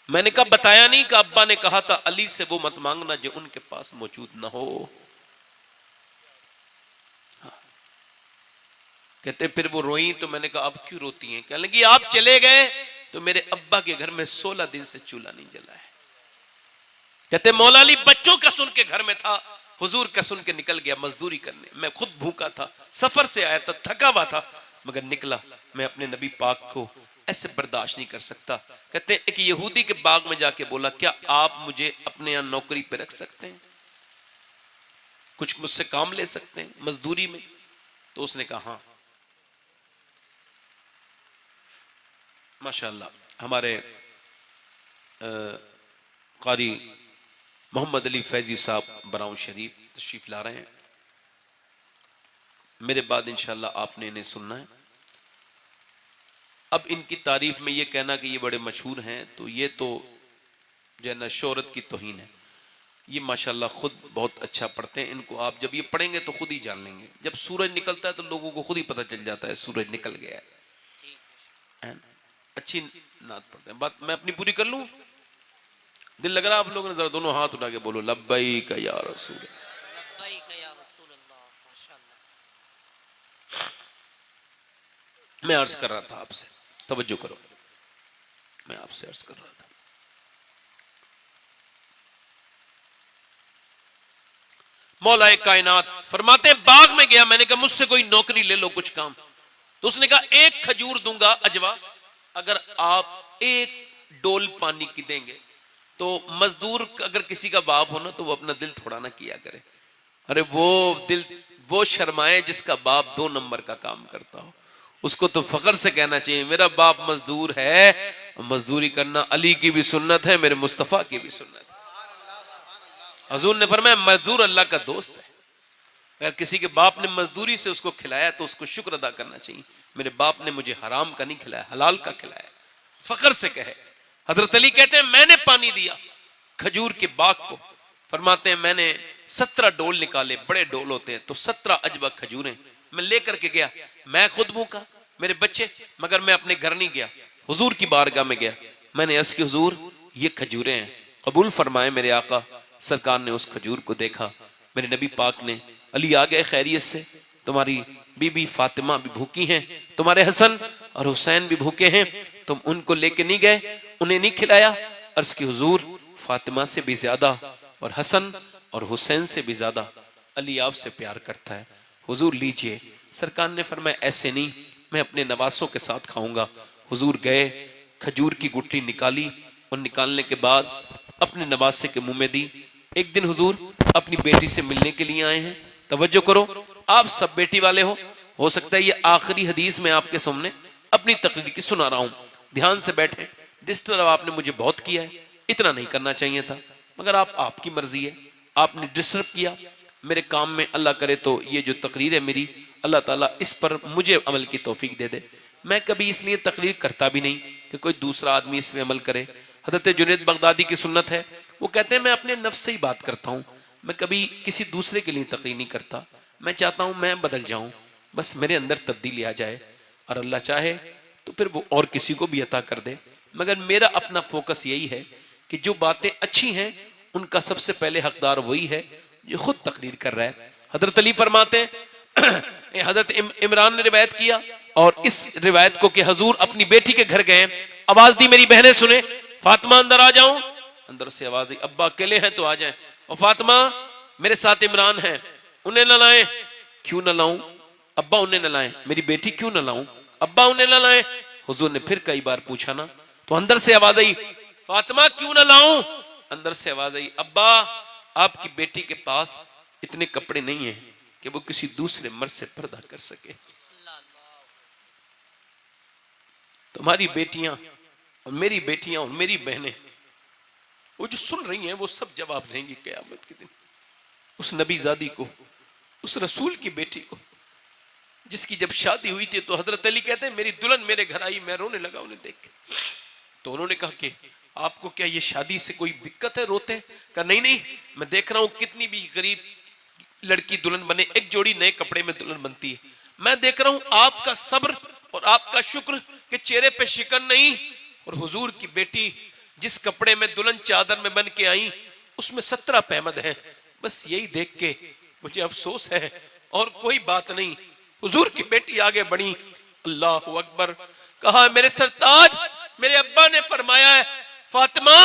मैंने कहा बताया नहीं? कि अब्बा ने कहा था अली से वो मत मांगना जो उनके पास मौजूद ना हो। कहते फिर वो रोई तो मैंने कहा अब क्यों रोती हैं? कहने लगी आप चले गए तो मेरे अब्बा के घर में 16 दिन से चूल्हा नहीं जला है। कहते मौला अली बच्चों का सुन के घर में था, हुजूर का सुन के निकल गया मजदूरी करने। मैं खुद भूखा था, सफर से आया था, थका हुआ था, मगर निकला। मैं अपने नबी पाक को ऐसे बर्दाश्त नहीं कर सकता। कहते एक यहूदी के बाग में जाके बोला क्या आप मुझे अपने यहां नौकरी पे रख सकते हैं, कुछ मुझसे काम ले सकते हैं मजदूरी में? तो उसने कहा हाँ। माशाअल्लाह हमारे कारी मोहम्मद अली फैजी साहब बराऊं शरीफ तशरीफ ला रहे हैं। मेरे बाद इंशाअल्लाह आपने इन्हें सुनना है। अब इनकी तारीफ में ये कहना कि ये बड़े मशहूर हैं तो ये तो जो है ना शोहरत की तौहीन है। ये माशाअल्लाह खुद बहुत अच्छा पढ़ते हैं। इनको आप जब ये पढ़ेंगे तो खुद ही जान लेंगे। जब सूरज निकलता है तो लोगों को खुद ही पता चल जाता है सूरज निकल गया है। अच्छी नात पढ़ते हैं। बात मैं अपनी पूरी कर लूं? दिल लग रहा आप लोगों ने? जरा दोनों हाथ उठा के बोलो लब्बैक या रसूल। लब्बैक या रसूल अल्लाह। माशाअल्लाह। मैं अर्ज कर रहा था आपसे, तवज्जो करो, मैं आपसे अर्ज कर रहा था मौलाए कायनात फरमाते हैं बाग में गया, मैंने कहा मुझसे कोई नौकरी ले लो कुछ काम। तो उसने कहा 1 खजूर दूंगा अजवा, अगर आप 1 डोल पानी की देंगे। तो मजदूर अगर किसी का बाप हो ना तो वो अपना दिल थोड़ा ना किया करे। अरे वो शर्माए जिसका बाप 2 नंबर का काम करता हो। उसको तो फख्र से कहना चाहिए मेरा बाप मजदूर है, मजदूरी करना अली की भी सुन्नत है, मेरे मुस्तफा की भी सुन्नत है। हुजूर ने फरमाया मजदूर अल्लाह का दोस्त है। अगर किसी के बाप ने मजदूरी से उसको खिलाया तो उसको शुक्र अदा करना चाहिए। मेरे बाप ने मुझे हराम का नहीं खिलाया, हलाल का खिलाया। फख्र से कहे। हजरत अली कहते हैं मैंने पानी दिया खजूर के बाग को। फरमाते हैं मैंने 17 डोल निकाले, बड़े डोल होते हैं, तो 17 अजवा खजूरें मैं लेकर के गया। मैं खुद भूखा, मेरे बच्चे, मगर मैं अपने घर नहीं गया, हुजूर की बारगाह में गया। मैंने अर्ज़ की हुजूर ये खजूरें हैं, कबूल फरमाए। मेरे आका सरकार ने उस खजूर को देखा। मेरे नबी पाक ने अली आ गए खैरियत से, तुम्हारी बीबी फातिमा भी भूखी हैं, तुम्हारे हसन और हुसैन भी भूखे हैं, तुम उनको लेके नहीं गए, उन्हें नहीं खिलाया। अर्ज़ की हुजूर फातिमा से भी ज्यादा और हसन और हुसैन से भी ज्यादा अली आपसे प्यार करता है, हुजूर लीजिए। सरकार ने फरमाया ऐसे नहीं, मैं अपने नवासों के साथ खाऊंगा। हुजूर गए, खजूर की गुठली निकाली और निकालने के बाद अपने नवासे के मुंह में दी। एक दिन हुजूर अपनी बेटी से मिलने के लिए आए हैं, तवज्जो करो, आप सब बेटी वाले हो। हो सकता है ये आखिरी हदीस में आपके सामने अपनी तकरीर की सुना रहा हूं, ध्यान से बैठे। डिस्टर्ब आपने मुझे बहुत किया है, इतना नहीं करना चाहिए था, मगर आपकी मर्जी है, आपने डिस्टर्ब किया मेरे काम में। अल्लाह करे तो ये जो तकरीर है मेरी, अल्लाह ताला इस पर मुझे अमल की तौफीक दे दे। मैं कभी इसलिए तकरीर करता भी नहीं कि कोई दूसरा आदमी इसमें अमल करे। हज़रत जुनैद बगदादी की सुन्नत है, वो कहते हैं मैं अपने नफ्स से ही बात करता हूँ, मैं कभी किसी दूसरे के लिए तकरीर नहीं करता। मैं चाहता हूँ मैं बदल जाऊँ, बस मेरे अंदर तब्दीली आ जाए, और अल्लाह चाहे तो फिर वो और किसी को भी अता कर दे। मगर मेरा अपना फोकस यही है कि जो बातें अच्छी हैं उनका सबसे पहले हकदार वही है जो खुद तकरीर कर रहा है। हजरत अली फरमाते हैं, हजरत इमरान ने रिवायत किया और इस रिवायत को कि हजूर अपनी बेटी के घर गए, आवाज दी मेरी बहनें सुने, फातिमा अंदर आ जाऊं। अंदर से आवाज आई, अब्बा अकेले हैं तो आ जाएं। और फातिमा मेरे साथ इमरान है, उन्हें न लाएं। क्यों न लाऊं अब्बा, उन्हें न लाएं। मेरी बेटी क्यों न लाऊं अब्बा, उन्हें न लाएं। हुजूर ने फिर कई बार पूछा ना, तो अंदर से आवाज आई, फातिमा क्यों न लाऊं। अंदर से आवाज आई, अब्बा आपकी बेटी के पास इतने कपड़े नहीं हैं कि वो किसी दूसरे मर्द से पर्दा कर सके। तुम्हारी बेटियां और मेरी बेटियां और मेरी बहनें वो जो सुन रही हैं वो सब जवाब देंगी क़यामत के दिन उस नबीजादी को, उस रसूल की बेटी को जिसकी जब शादी हुई थी तो हजरत अली कहते हैं मेरी दुल्हन मेरे घर आई, मैं रोने लगा उन्हें देख के। तो उन्होंने कहा कि आपको क्या ये शादी से कोई दिक्कत है, रोते हैं? कहा नहीं नहीं, मैं देख रहा हूं कितनी भी गरीब लड़की दुल्हन बने, एक जोड़ी नए कपड़े में दुल्हन बनती है, मैं देख रहा हूं आपका सब्र और आपका शुक्र कि चेहरे पे शिकन नहीं। और हुजूर की बेटी जिस कपड़े में दुल्हन चादर में बन के आई उसमें 17 पैमद हैं। बस यही देख के मुझे अफसोस है और कोई बात नहीं। हुजूर की बेटी आगे बढ़ी, अल्लाह अकबर, कहा मेरे सरताज, मेरे अब्बा ने फरमाया है फातिमा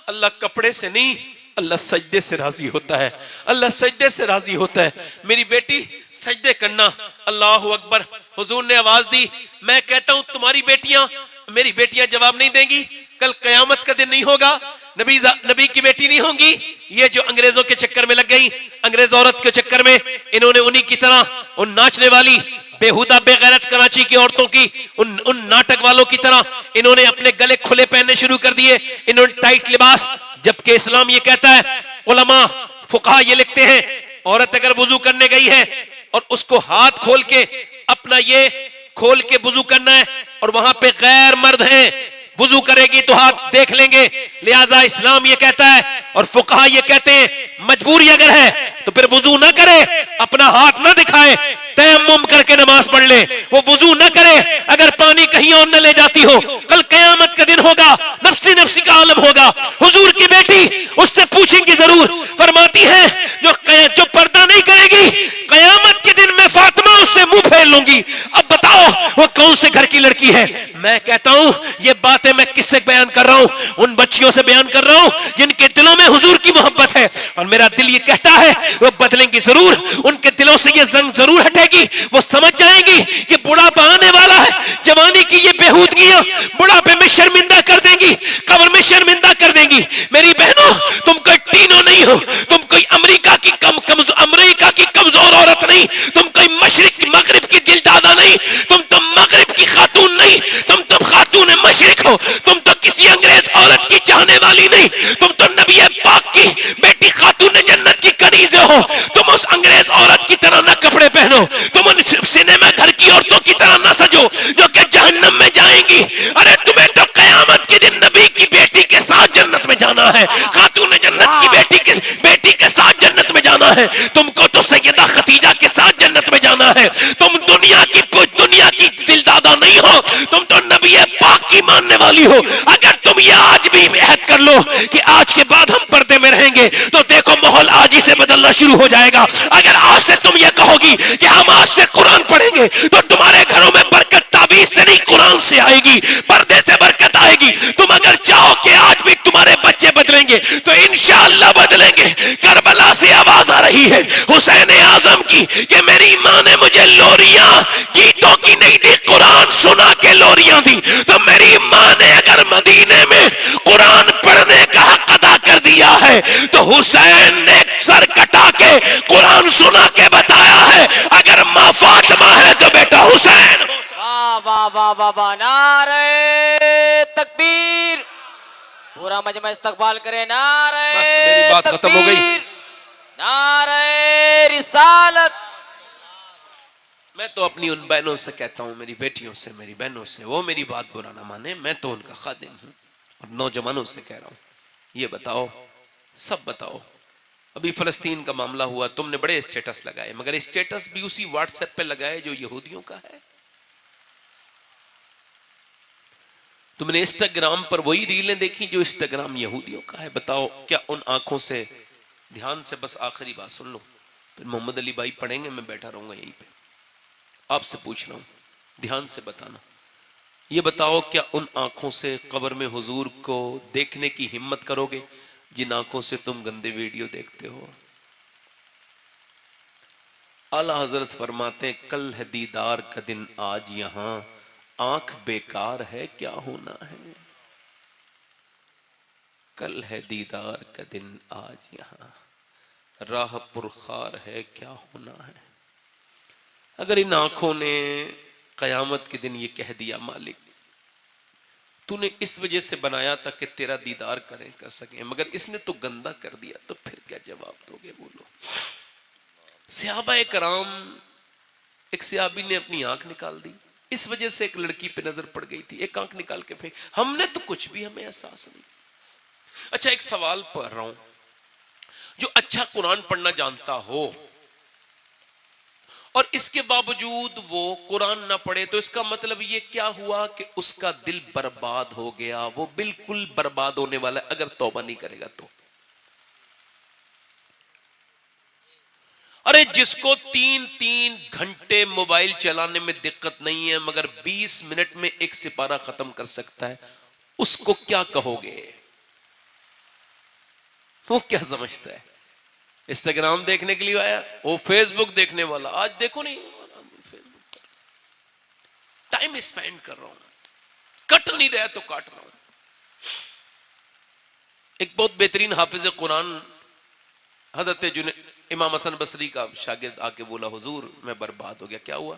अल्लाह कपड़े से नहीं अल्लाह सजदे से राजी होता है, अल्लाह सजदे से राजी होता है। मेरी बेटी सजदे करना। अल्लाह अकबर। हुजूर ने आवाज दी, मैं कहता हूं तुम्हारी बेटियां मेरी बेटियां जवाब नहीं देंगी, कल कयामत का दिन नहीं होगा, नबी की बेटी नहीं होंगी। ये जो अंग्रेजों के चक्कर में लग गई, अंग्रेज औरत के चक्कर में, इन्होंने उन्हीं की तरह उन नाचने वाली बेहुदा बेगैरत कराची की औरतों की उन नाटक वालों की तरह इन्होंने अपने गले खुले पहनने शुरू कर दिए, इन्होंने टाइट लिबास। जबकि इस्लाम ये कहता है, उलमा फुकहा ये लिखते हैं, औरत अगर वुजू करने गई है और उसको हाथ खोल के अपना ये खोल के वुजू करना है और वहां पे गैर मर्द हैं, वुजू करेगी तो हाथ देख लेंगे। लिहाजा इस्लाम ये कहता है और फुकहा ये कहते हैं मजबूरी अगर है तो फिर वुजू ना करे, अपना हाथ ना दिखाए, तयम्मुम करके नमाज पढ़ ले। वो वुजू ना करे अगर पानी कहीं और न ले जाती हो, कल कयामत का दिन होगा, नफ्सी नफ्सी का आलम होगा। हुजूर की बेटी उससे पूछेंगी जरूर, फरमाती है जो पर्दा नहीं करेगी कयामत के दिन मैं फातिमा उससे मुंह फेर लूंगी। अब बताओ वो कौन से घर की लड़की है? मैं कहता हूं ये बातें मैं किससे बयान कर रहा हूं? उन बच्चियों से बयान कर रहा हूं जिनके दिलों में हुजूर की मोहब्बत है, और मेरा दिल ये कहता है वो बदलेंगी जरूर, उनके दिलों से ये जंग जरूर हटेगी। वो समझ जाएंगी कि बुढ़ापा आने वाला है, जवानी की ये बेहूदगियां बुढ़ापे में शर्मिंदा कर देंगी, कब्र में शर्मिंदा कर देंगी। मेरी बहनों तुम कोई टीनो नहीं हो, तुम कोई अमेरिका की कमजोर औरत नहीं, तुम कोई मशरिक मगरिब की दिलदादा नहीं, तुम तो मगरिब की खातून नहीं, तुम तो खातून मशरिक हो, तुम तो किसी अंग्रेज औरत की चाहने वाली नहीं, तुम तो नबी पाक की बेटी खातून जन्नत की कनीज़े हो। तुम उस अंग्रेज औरत की तरह ना कपड़े पहनो, तुम उन सिनेमा घर की औरतों की तरह ना सजो जो कि जहन्नम में जाएंगी। अरे तुम्हें तो कयामत के दिन नबी की बेटी के साथ जन्नत में जाना है, खातून जन्नत की बेटी के साथ जन्नत में जाना है। तुमको तो सैयदा खदीजा के साथ जन्नत में जाना है। तुम दुनिया की दिलदादा नहीं हो, तुम तो नबी पाक की मानने वाली हो। अगर तुम ये आज भी अहद कर लो कि आज के बाद हम पर्दे में रहेंगे, तो देखो माहौल आज ही से बदलना शुरू हो जाएगा। अगर आज से तुम ये कहोगी कि हम आज से कुरान पढ़ेंगे, तो तुम्हारे घरों में बरकत तावीज से नहीं कुरान से आएगी, पर्दे से बरकत आएगी। तुम अगर चाहो कि आज भी तुम्हारे बच्चे बदलेंगे तो इंशाअल्लाह बदलेंगे। करबला से आवाज आ रही है हुसैन आजम की कि मेरी माँ ने मुझे लोरियां गीतों की नहीं दी, कुरान सुना के लोरियां दी। तो मेरी माँ ने अगर मदीने में कुरान पढ़ने का हक अदा कर दिया है तो हुसैन ने सर कटा के कुरान सुना के बताया है। अगर माँ फातिमा है तो बेटा वाह वाह वाह, नारे तकबीर। पूरा मजमा इस्तकबाल करे, नारे बस मेरी बात खत्म हो गई। तकबीर, नारे रिसालत। मैं तो अपनी उन बहनों से कहता हूं, मेरी बेटियों से, मेरी बहनों से, वो मेरी बात बुरा ना माने, मैं तो उनका खादिम हूं। और नौजवानों से कह रहा हूं, ये बताओ, सब बताओ, अभी फलस्तीन का मामला हुआ, तुमने बड़े स्टेटस लगाए, मगर स्टेटस भी उसी व्हाट्सएप पे लगाए जो यहूदियों का है। तुमने इंस्टाग्राम पर वही रीलें देखी जो इंस्टाग्राम यहूदियों का है। बताओ, क्या उन आंखों से, ध्यान से बस आखिरी बात सुन लो, फिर मोहम्मद अली भाई पढ़ेंगे, मैं बैठा रहूंगा यहीं पे। आपसे पूछ रहा हूं, ध्यान से बताना, ये बताओ, क्या उन आंखों से कब्र में हुजूर को देखने की हिम्मत करोगे जिन आंखों से तुम गंदे वीडियो देखते हो? आला हजरत फरमाते हैं, कल है दीदार का दिन आज यहां, आंख बेकार है क्या होना है। कल है दीदार का दिन आज यहां, राह पुरखार है क्या होना है। अगर इन आंखों ने कयामत के दिन ये कह दिया, मालिक तूने इस वजह से बनाया था कि तेरा दीदार करें, कर सकें, मगर इसने तो गंदा कर दिया, तो फिर क्या जवाब दोगे? बोलो। सहाबा कराम, एक सहाबी ने अपनी आंख निकाल दी, इस वजह से एक लड़की पे नजर पड़ गई थी, एक आंख निकाल के फेंक, हमने तो कुछ भी, हमें एहसास नहीं। अच्छा, एक सवाल पढ़ रहा हूं, जो अच्छा कुरान पढ़ना जानता हो और इसके बावजूद वो कुरान ना पढ़े, तो इसका मतलब ये क्या हुआ कि उसका दिल बर्बाद हो गया, वो बिल्कुल बर्बाद होने वाला है अगर तौबा नहीं करेगा तो। अरे जिसको 3-3 घंटे मोबाइल चलाने में दिक्कत नहीं है मगर 20 मिनट में एक सिपारा खत्म कर सकता है, उसको क्या कहोगे? वो क्या समझता है? इंस्टाग्राम देखने के लिए आया, वो फेसबुक देखने वाला, आज देखो नहीं, फेसबुक पर टाइम स्पेंड कर रहा हूं, कट नहीं रहा तो काट रहा हूं। एक बहुत बेहतरीन हाफिज कुरान हजरत इमाम हसन बसरी का शागिर्द आके बोला, हुजूर मैं बर्बाद हो गया। क्या हुआ?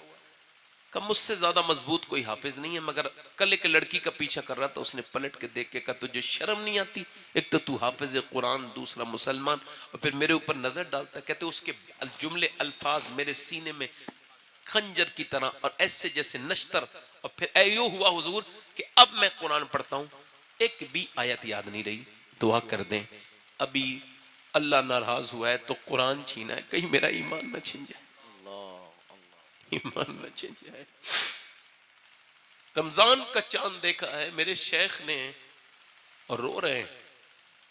कब मुझसे ज्यादा मजबूत कोई हाफिज नहीं है, मगर कल एक लड़की का पीछा कर रहा था, उसने पलट के देख के कहा, तुझे शर्म नहीं आती? एक तो तू हाफिज कुरान, दूसरा मुसलमान, और फिर मेरे ऊपर नजर डालता। कहते उसके जुमले अल्फाज मेरे सीने में खंजर की तरह और ऐसे जैसे नश्तर। और फिर ऐयो हुआ हुजूर कि अब मैं कुरान पढ़ता हूं, एक भी आयत याद नहीं रही, दुआ कर दें, अभी अल्लाह नाराज हुआ है तो कुरान छीना है, कहीं मेरा ईमान न छिन जाए, ईमान न छिन जाए। रमजान का चांद देखा है मेरे शेख ने और रो रहे हैं।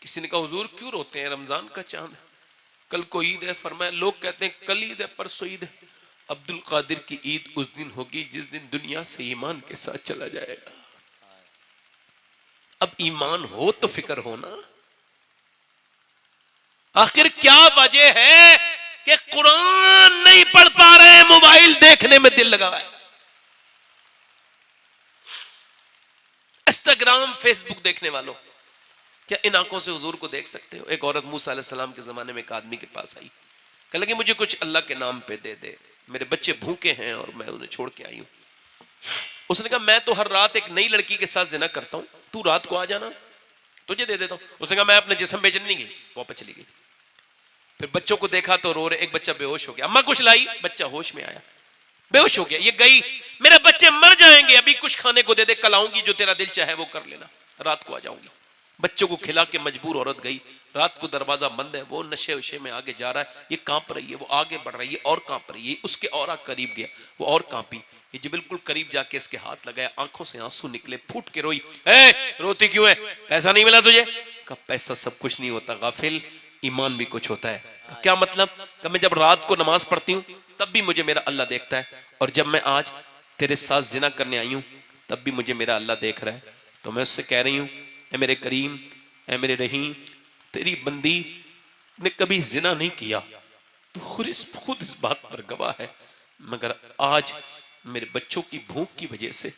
किसी ने कहा, हुजूर क्यों रोते हैं, रमजान का चांद, कल को ईद है। फरमाया, लोग कहते हैं कल ईद है, परसों ईद है, अब्दुल कादिर की ईद उस दिन होगी जिस दिन दुनिया से ईमान के साथ चला जाएगा। अब ईमान हो तो फिक्र होना। आखिर क्या वजह है कि कुरान नहीं पढ़ पा रहे हैं, मोबाइल देखने में दिल लगा है, इंस्टाग्राम फेसबुक देखने वालों, क्या इन आंखों से हुजूर को देख सकते हो? एक औरत मूसा अलैहिस्सलाम के जमाने में एक आदमी के पास आई, कहने लगी, मुझे कुछ अल्लाह के नाम पे दे दे, मेरे बच्चे भूखे हैं और मैं उन्हें छोड़ के आई हूं। उसने कहा, मैं तो हर रात एक नई लड़की के साथ जिना करता हूं, तू रात को आ जाना, तुझे दे देता हूं। उसने कहा, मैं अपने जिस्म बेचने नहीं गई, वापस चली गई। फिर बच्चों को देखा तो रो रहे, एक बच्चा बेहोश हो गया, अम्मा कुछ लाई, बच्चा होश में आया, बेहोश हो गया, ये गई, मेरे बच्चे मर जाएंगे, अभी कुछ खाने को दे दे, कल आऊंगी, जो तेरा दिल चाहे वो कर लेना, रात को आ जाऊंगी। बच्चों को खिला के मजबूर औरत गई, रात को दरवाजा बंद है, वो नशे वशे में आगे जा रहा है, ये कांप रही है, वो आगे बढ़ रही है और कांप रही है, उसके और करीब गया, वो और कांपी, ये जो बिल्कुल करीब जाके इसके हाथ लगाया, आंखों से आंसू निकले, फूट के रोई, रोती क्यों है, पैसा नहीं मिला तुझे? का पैसा सब कुछ नहीं होता गाफिल, ईमान भी कुछ होता है। क्या मतलब? कि मैं जब रात को नमाज पढ़ती हूँ तब भी मुझे मेरा अल्लाह देखता है, और जब मैं आज तेरे साथ जिना करने आई हूँ तब भी मुझे मेरा अल्लाह देख रहा है। तो मैं उससे कह रही हूँ, ऐ मेरे करीम, ऐ मेरे रहीम, तेरी बंदी ने कभी जिना नहीं किया, तो खुद इस बात पर गवाह है, मगर आज मेरे बच्चों की भूख की वजह से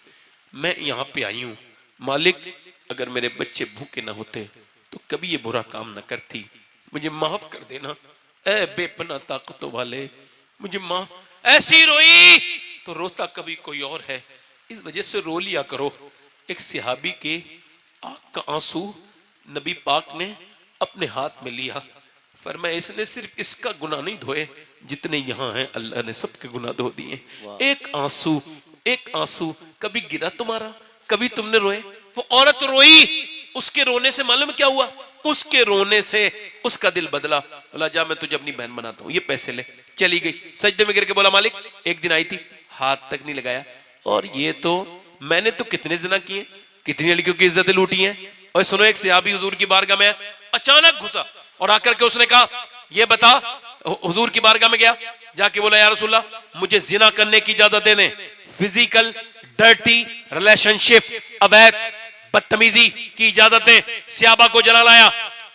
मैं यहाँ पे आई हूँ। मालिक, अगर मेरे बच्चे भूखे ना होते तो कभी ये बुरा काम ना करती, मुझे माफ कर देना, ऐ बेपना ताकतों वाले, मुझे माफ। ऐसी रोई तो रोता कभी कोई और है, इस वजह से रो लिया करो। एक सहाबी के आंख का आंसू नबी पाक ने अपने हाथ में लिया, फरमाया इसने सिर्फ इसका गुनाह नहीं धोए, जितने यहाँ हैं अल्लाह ने सबके गुनाह धो दिए। एक आंसू कभी गिरा तुम्हारा, कभी तुमने रोए? वो औरत रोई, उसके रोने से मालूम क्या हुआ? उसके रोने से उसका दिल बदला। बोला जा मैं तुझे अपनी बहन बनाता हूँ, ये पैसे ले। चली गई, सजदे में गिर के बोला मालिक एक दिन आई थी, हाथ तक नहीं लगाया, और ये तो मैंने तो कितने ज़िना किए, कितनी लड़कियों की इज्जतें लूटी हैं। और सुनो, एक सहाबी हुजूर की बारगाह में अचानक घुसा और आकर के उसने कहा ये बता, हुजूर की बारगाह में गया, जाके बोला या रसूलल्लाह मुझे जिना करने की इजाजत दे दें, फिजिकल डर्टी रिलेशनशिप, अवैध बदतमीजी की इजाजत दें। सहाबा को जला लाया,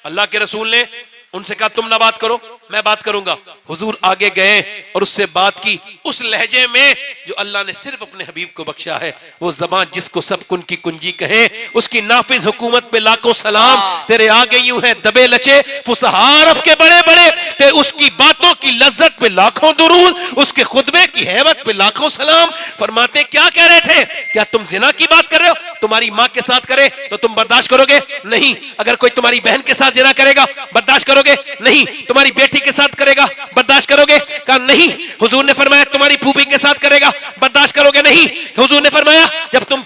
अल्लाह के रसूल ने उनसे कहा तुम ना बात करो, मैं बात करूंगा। हुजूर आगे गए और उससे बात की उस लहजे में जो अल्लाह ने सिर्फ अपने हबीब को बख्शा है। वो जबान जिसको सब कुन की कुंजी कहे, उसकी नाफिज हुकूमत पे लाखों सलाम। तेरे आगे यूं है दबे लचे फुसहा अरब के बड़े बड़े, ते उसकी बातों की लज्जत पे लाखों दुरूद, उसके खुतबे की हैबत पे लाखों सलाम। फरमाते क्या कह रहे थे? क्या तुम जिना की बात कर रहे हो? तुम्हारी माँ के साथ करे तो तुम बर्दाश्त करोगे? नहीं। अगर कोई तुम्हारी बहन के साथ जिना करेगा बर्दाश्त करोगे? नहीं। तुम्हारी बेटी के साथ करेगा बर्दाश्त करोगे? कहा नहीं। हुजूर ने फरमाया तुम्हारी फूफी के साथ करेगा बर्दाश्त करोगे? नहीं। हुजूर ने फरमाया जब तुम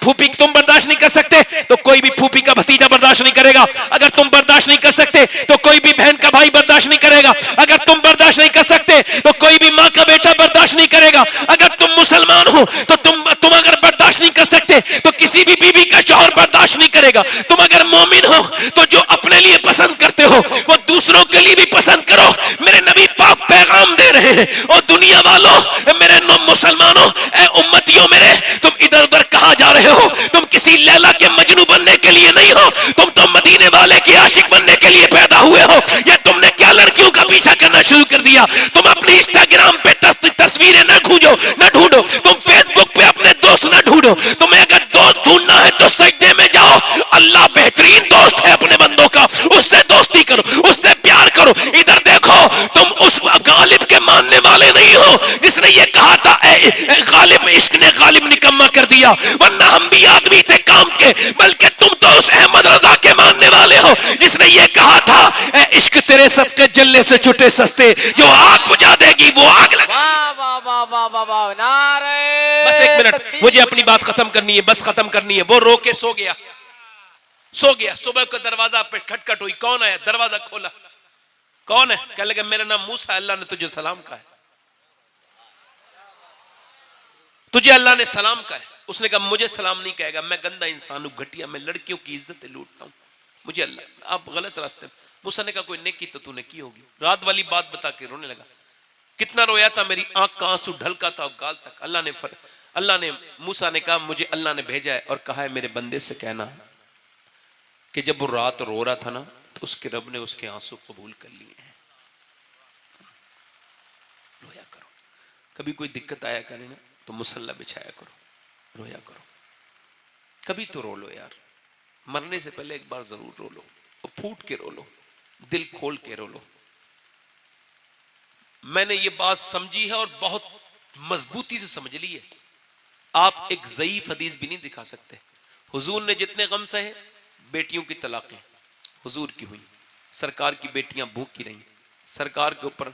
बर्दाश्त नहीं कर सकते तो कोई भी फूफी का भतीजा बर्दाश्त नहीं करेगा। अगर तुम बर्दाश्त नहीं कर सकते तो कोई भी बहन का भाई बर्दाश्त नहीं करेगा। अगर तुम बर्दाश्त नहीं कर सकते तो कोई भी माँ का बेटा बर्दाश्त नहीं करेगा। अगर तुम मुसलमान हो तो तुम अगर बर्दाश्त नहीं कर सकते तो किसी भी बीबी का शौहर बर्दाश्त नहीं करेगा। तुम अगर मोमिन हो तो जो अपने लिए पसंद करते हो वो दूसरों के लिए भी पसंद करो। मेरे नबी पाक पैगाम दे रहे हैं, और दुनिया वालों, मेरे मुसलमानों, ए उम्मतियों मेरे, तुम इधर उधर कहां जा रहे हो? तुम किसी लैला के मजनू बनने के लिए नहीं हो, तुम तो मदीने वाले के आशिक बनने के लिए पैदा हुए हो। या तुमने क्या लड़कियों का पीछा करना शुरू कर दिया? तुम अपनी इंस्टाग्राम पे तस्वीरें न ढूंढो, तुम फेसबुक पे अपने दोस्त न ढूंढो। तुम्हें अगर दोस्त ढूंढना है तो सजदे में जाओ, अल्लाह बेहतरीन दोस्त है अपने बंदों का, उससे दोस्ती करो, उससे प्यार करो। इधर देखो, तुम उस गालिब के मानने वाले नहीं हो जिसने ये कहा था गालिब, इश्क ने गालिब निकम्मा कर दिया, वरना हम भी आदमी थे काम के। बल्कि तुम तो उस अहमद रजा के मानने वाले हो जिसने ये कहा था इश्क तेरे सबके जल्ले से छुटे सस्ते, जो आग बुझा देगी वो आग लगा। वाह वाह वाह वाह वाह, नारे बस एक मिनट, तकबीर। मुझे अपनी बात खत्म करनी है, बस खत्म करनी है। वो रो के सो गया। सुबह का दरवाजा पे खटखट हुई, कौन आया? दरवाजा खोला, कौन है? कहने लगा मेरा नाम मूसा, अल्लाह ने तुझे सलाम कहा है, तुझे अल्लाह ने सलाम कहा है। उसने कहा मुझे सलाम नहीं कहेगा, मैं गंदा इंसान हूं, घटिया, मैं लड़कियों की इज्जत लूटता हूं, मुझे अल्लाह, आप गलत रास्ते। मूसा ने कहा कोई नेकी तो तूने की होगी। रात वाली बात बता के रोने लगा। कितना रोया था, मेरी आंख का आंसू ढलका था गाल तक। अल्लाह ने मूसा ने कहा मुझे अल्लाह ने भेजा है और कहा है मेरे बंदे से कहना कि जब वो रात रो रहा था ना तो उसके रब ने उसके आंसू कबूल कर लिए हैं। रोया करो, कभी कोई दिक्कत आया करे ना तो मुसल्ला बिछाया करो, रोया करो, कभी तो रो लो यार। मरने से पहले एक बार जरूर रो लो, और फूट के रो लो, दिल खोल के रो लो। मैंने ये बात समझी है और बहुत मजबूती से समझ ली है। आप एक ज़ईफ हदीस भी नहीं दिखा सकते। हुजूर ने जितने गम सहे, बेटियों की तलाकें हुजूर की हुई, सरकार की बेटियां भूखी रहीं, सरकार के ऊपर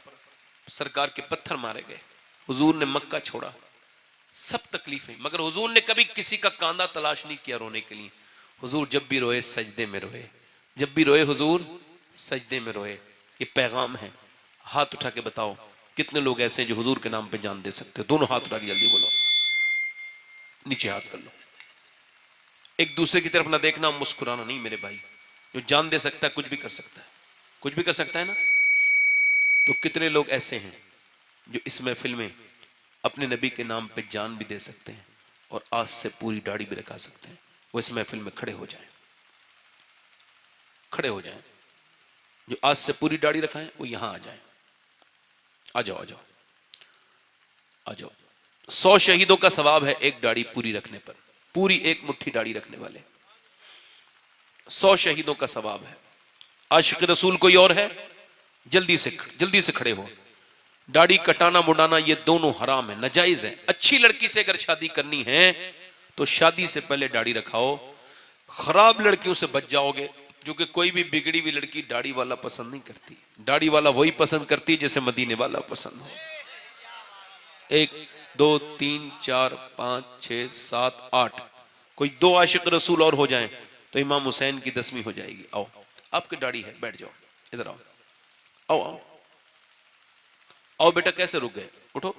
सरकार के पत्थर मारे गए, हुजूर ने मक्का छोड़ा, सब तकलीफें, मगर हुजूर ने कभी किसी का कांधा तलाश नहीं किया रोने के लिए। हुजूर जब भी रोए सजदे में रोए, जब भी रोए हुजूर सजदे में रोए। ये पैगाम है। हाथ उठा के बताओ कितने लोग ऐसे हैं जो हुजूर के नाम पे जान दे सकते हैं? दोनों हाथ उठा के जल्दी बोलो, नीचे हाथ कर लो। एक दूसरे की तरफ ना देखना, मुस्कुराना नहीं मेरे भाई। जो जान दे सकता है कुछ भी कर सकता है, कुछ भी कर सकता है ना। तो कितने लोग ऐसे हैं जो इस महफिल में अपने नबी के नाम पे जान भी दे सकते हैं और आज से पूरी दाढ़ी भी रखा सकते हैं। वो इस महफिल में खड़े हो जाएं, खड़े हो जाएं। जो आज से पूरी दाढ़ी रखाएं वो यहां आ जाएं। आ जाओ, आ जाओ, आ जाओ। 100 शहीदों का सवाब है एक दाढ़ी पूरी रखने पर, पूरी एक मुट्ठी दाढ़ी रखने वाले 100 शहीदों का सवाब है। आशिक रसूल कोई और है? जल्दी से खड़े हो। दाढ़ी कटाना मुड़ाना ये दोनों हराम है, नाजायज है। अच्छी लड़की से अगर शादी करनी है तो शादी से पहले दाढ़ी रखाओ, खराब लड़कियों से बच जाओगे। जो कि कोई भी बिगड़ी हुई लड़की दाढ़ी वाला पसंद नहीं करती, दाढ़ी वाला वही पसंद करती है जैसे मदीने वाला पसंद हो। 1 2 3 4 5 6 7 8 कोई 2 आशिक रसूल और हो जाएं तो इमाम हुसैन की 10वीं हो जाएगी। आओ, आपकी दाढ़ी है, बैठ जाओ, इधर आओ, आओ आओ आओ बेटा, कैसे रुक गए, उठो।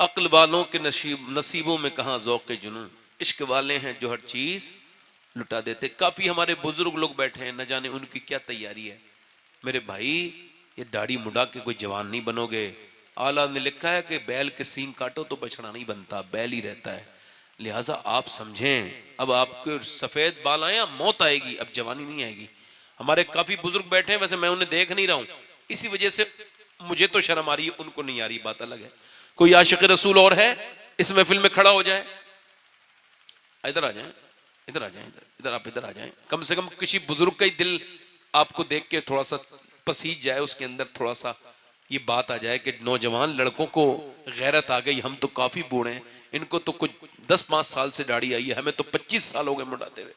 अक्ल वालों के नसीबों में कहां ज़ौक़ जुनून, इश्क वाले हैं जो हर चीज लुटा देते। काफी हमारे बुजुर्ग लोग बैठे हैं, न जाने उनकी क्या तैयारी है। मेरे भाई, ये दाढ़ी मुड़ा के कोई जवान नहीं बनोगे। आला ने लिखा है कि बैल के सींग काटो तो बछड़ा नहीं बनता, बैल ही रहता है। लिहाजा आप समझें, अब आपके सफेद बाल आए, मौत आएगी, अब जवानी नहीं आएगी। हमारे काफी बुजुर्ग बैठे हैं, वैसे मैं उन्हें देख नहीं रहा हूं, इसी वजह से मुझे तो शर्म आ रही है, उनको नहीं आ रही, बात अलग है। कोई आशिक रसूल और है इस महफिल में खड़ा हो जाए, इधर आ जाए, इधर आ जाए, इधर आप इधर आ जाए। कम से कम किसी बुजुर्ग का ही दिल आपको देख के थोड़ा सा पसीज जाए, उसके अंदर थोड़ा सा ये बात आ जाए कि नौजवान लड़कों को गैरत आ गई, हम तो काफी बूढ़े हैं, इनको तो कुछ 10-5 साल से दाढ़ी आई है, हमें तो 25 साल हो गए मुड़ाते हुए।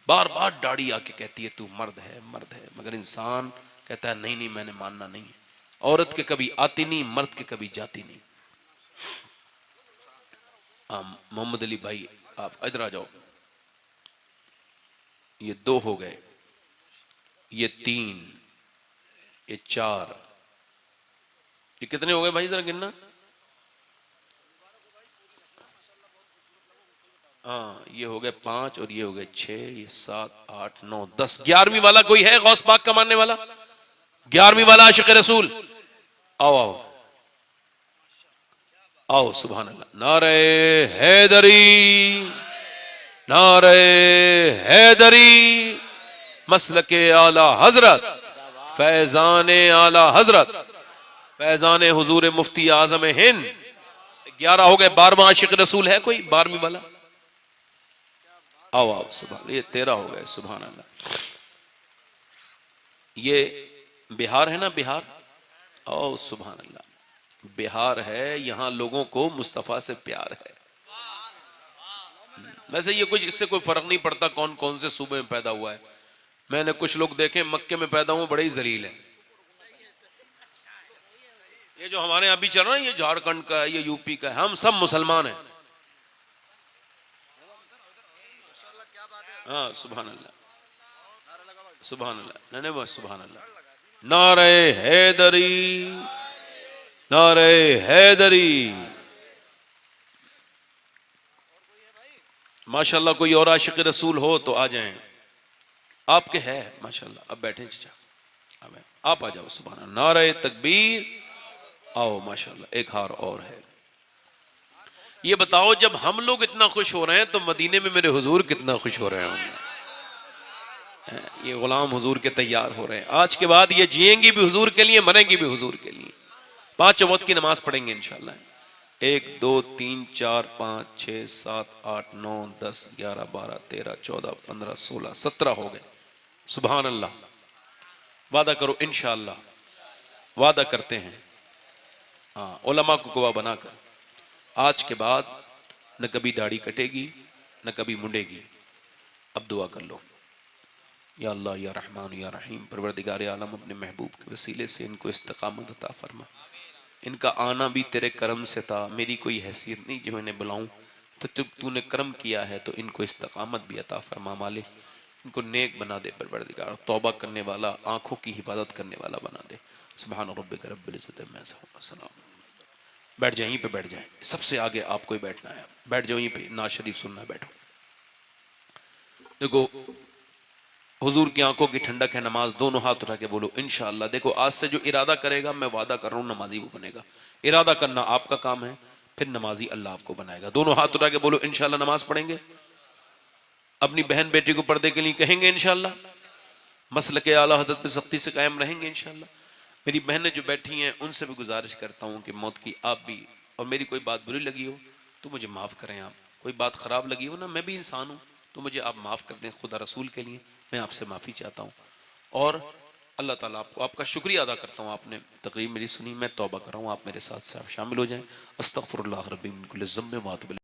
बार बार दाढ़ी आके कहती है तू मर्द है, मर्द है, मगर इंसान कहता है नहीं नहीं, मैंने मानना नहीं है। औरत के कभी आती नहीं, मर्द के कभी जाती नहीं। मोहम्मद अली भाई, आप इधर आ जाओ। ये 2 हो गए, ये 3, ये 4, ये कितने हो गए भाई, जरा गिनना। हाँ, ये हो गए 5 और ये हो गए 6, ये 7 8 9 10। 11वीं वाला कोई है गौस पाक का मानने वाला? 11वीं वाला आशिक रसूल, आओ आओ आओ, सुभान अल्लाह। नारे हैदरी, नारे हैदरी, मसलके आला हजरत, फैजान आला हजरत, फैजान हुजूर मुफ्ती आजम हिंद। 11 हो गए। 12वां आशिक रसूल है कोई, 12वीं वाला? आओ आओ, सुभान, ये 13 हो गए, सुभान अल्लाह। ये बिहार है ना, बिहार, आओ, सुभान अल्लाह, बिहार है, यहां लोगों को मुस्तफा से प्यार है। वैसे ये कुछ, इससे कोई फर्क नहीं पड़ता कौन कौन से सूबे में पैदा हुआ है। मैंने कुछ लोग देखे मक्के में पैदा हुए, बड़े ही जलील है। ये जो हमारे यहाँ भी चल रहा है, ये झारखंड का है, ये यूपी का है, हम सब मुसलमान हैं। हाँ, सुभान अल्लाह, सुभान अल्लाह, नहीं बस सुभान अल्लाह। नारे हैदरी, नारे हैदरी, माशाल्लाह। कोई और आशिक रसूल हो तो आ जाएं, आपके है माशाल्लाह। अब बैठे चाचा, अब आप आ जाओ, सुभान अल्लाह। नारे तकबीर, आओ माशाल्लाह। एक हार और है। ये बताओ, जब हम लोग इतना खुश हो रहे हैं तो मदीने में मेरे हुजूर कितना खुश हो रहे होंगे। ये गुलाम हुजूर के तैयार हो रहे हैं। आज के बाद ये जिएंगी भी हुजूर के लिए, मरेंगी भी हुजूर के लिए। 5 वक्त की नमाज पढ़ेंगे इंशाल्लाह। 1 2 3 4 5 6 7 8 9 10 11 12 13 14 15 16 17 हो गए, सुभान अल्लाह। वादा करो इंशाल्लाह, वादा करते हैं, हाँ, उलमा को गवाह बनाकर, आज के बाद न कभी दाढ़ी कटेगी न कभी मुंडेगी। अब दुआ कर लो, या अल्लाह या रहमान या रहीम, परवरदिगार आलम, अपने महबूब के वसीले से इनको इस्तिकामत अता फरमा। इनका आना भी तेरे करम से था, मेरी कोई हैसियत नहीं जो इन्हें बुलाऊं, तो तूने करम किया है तो इनको इस्तिकामत भी अता फरमा मालिक। इनको नेक बना दे परवरदिगार, तौबा करने वाला, आंखों की हिफाजत करने वाला बना दे। सुभान रब्बिक रब्बिल इज्जति अम्मा यसिफून। बैठ जाए, यहीं पे बैठ जाए, सबसे आगे आपको ही बैठना है। बैठ जाओ यहीं पे, नाज शरीफ सुनना है, बैठो। देखो, हुजूर की आंखों की ठंडक है नमाज। दोनों हाथ उठा के बोलो इंशाअल्लाह। देखो, आज से जो इरादा करेगा, मैं वादा कर रहा हूँ, नमाजी वो बनेगा। इरादा करना आपका काम है, फिर नमाजी अल्लाह आपको बनाएगा। दोनों हाथ उठा के बोलो इंशाअल्लाह नमाज पढ़ेंगे। अपनी बहन बेटी को पर्दे के लिए कहेंगे इंशाअल्लाह। मसलके आला हज़रत पे सख्ती से कायम रहेंगे इंशाअल्लाह। मेरी बहनें जो बैठी हैं, उनसे भी गुजारिश करता हूँ कि मौत की आप भी, और मेरी कोई बात बुरी लगी हो तो मुझे माफ़ करें। आप कोई बात ख़राब लगी हो ना, मैं भी इंसान हूँ, तो मुझे आप माफ़ कर दें। खुदा रसूल के लिए मैं आपसे माफ़ी चाहता हूँ। और अल्लाह ताला आपको, आपका शुक्रिया अदा करता हूँ, आपने तकरीब मेरी सुनी, मैं तौबा कर रहा हूँ, आप मेरे साथ शामिल हो जाएं। अस्तगफिरुल्लाह रब्बी मिन कुल्लि ज़म्बिन व अतूबु इलैह।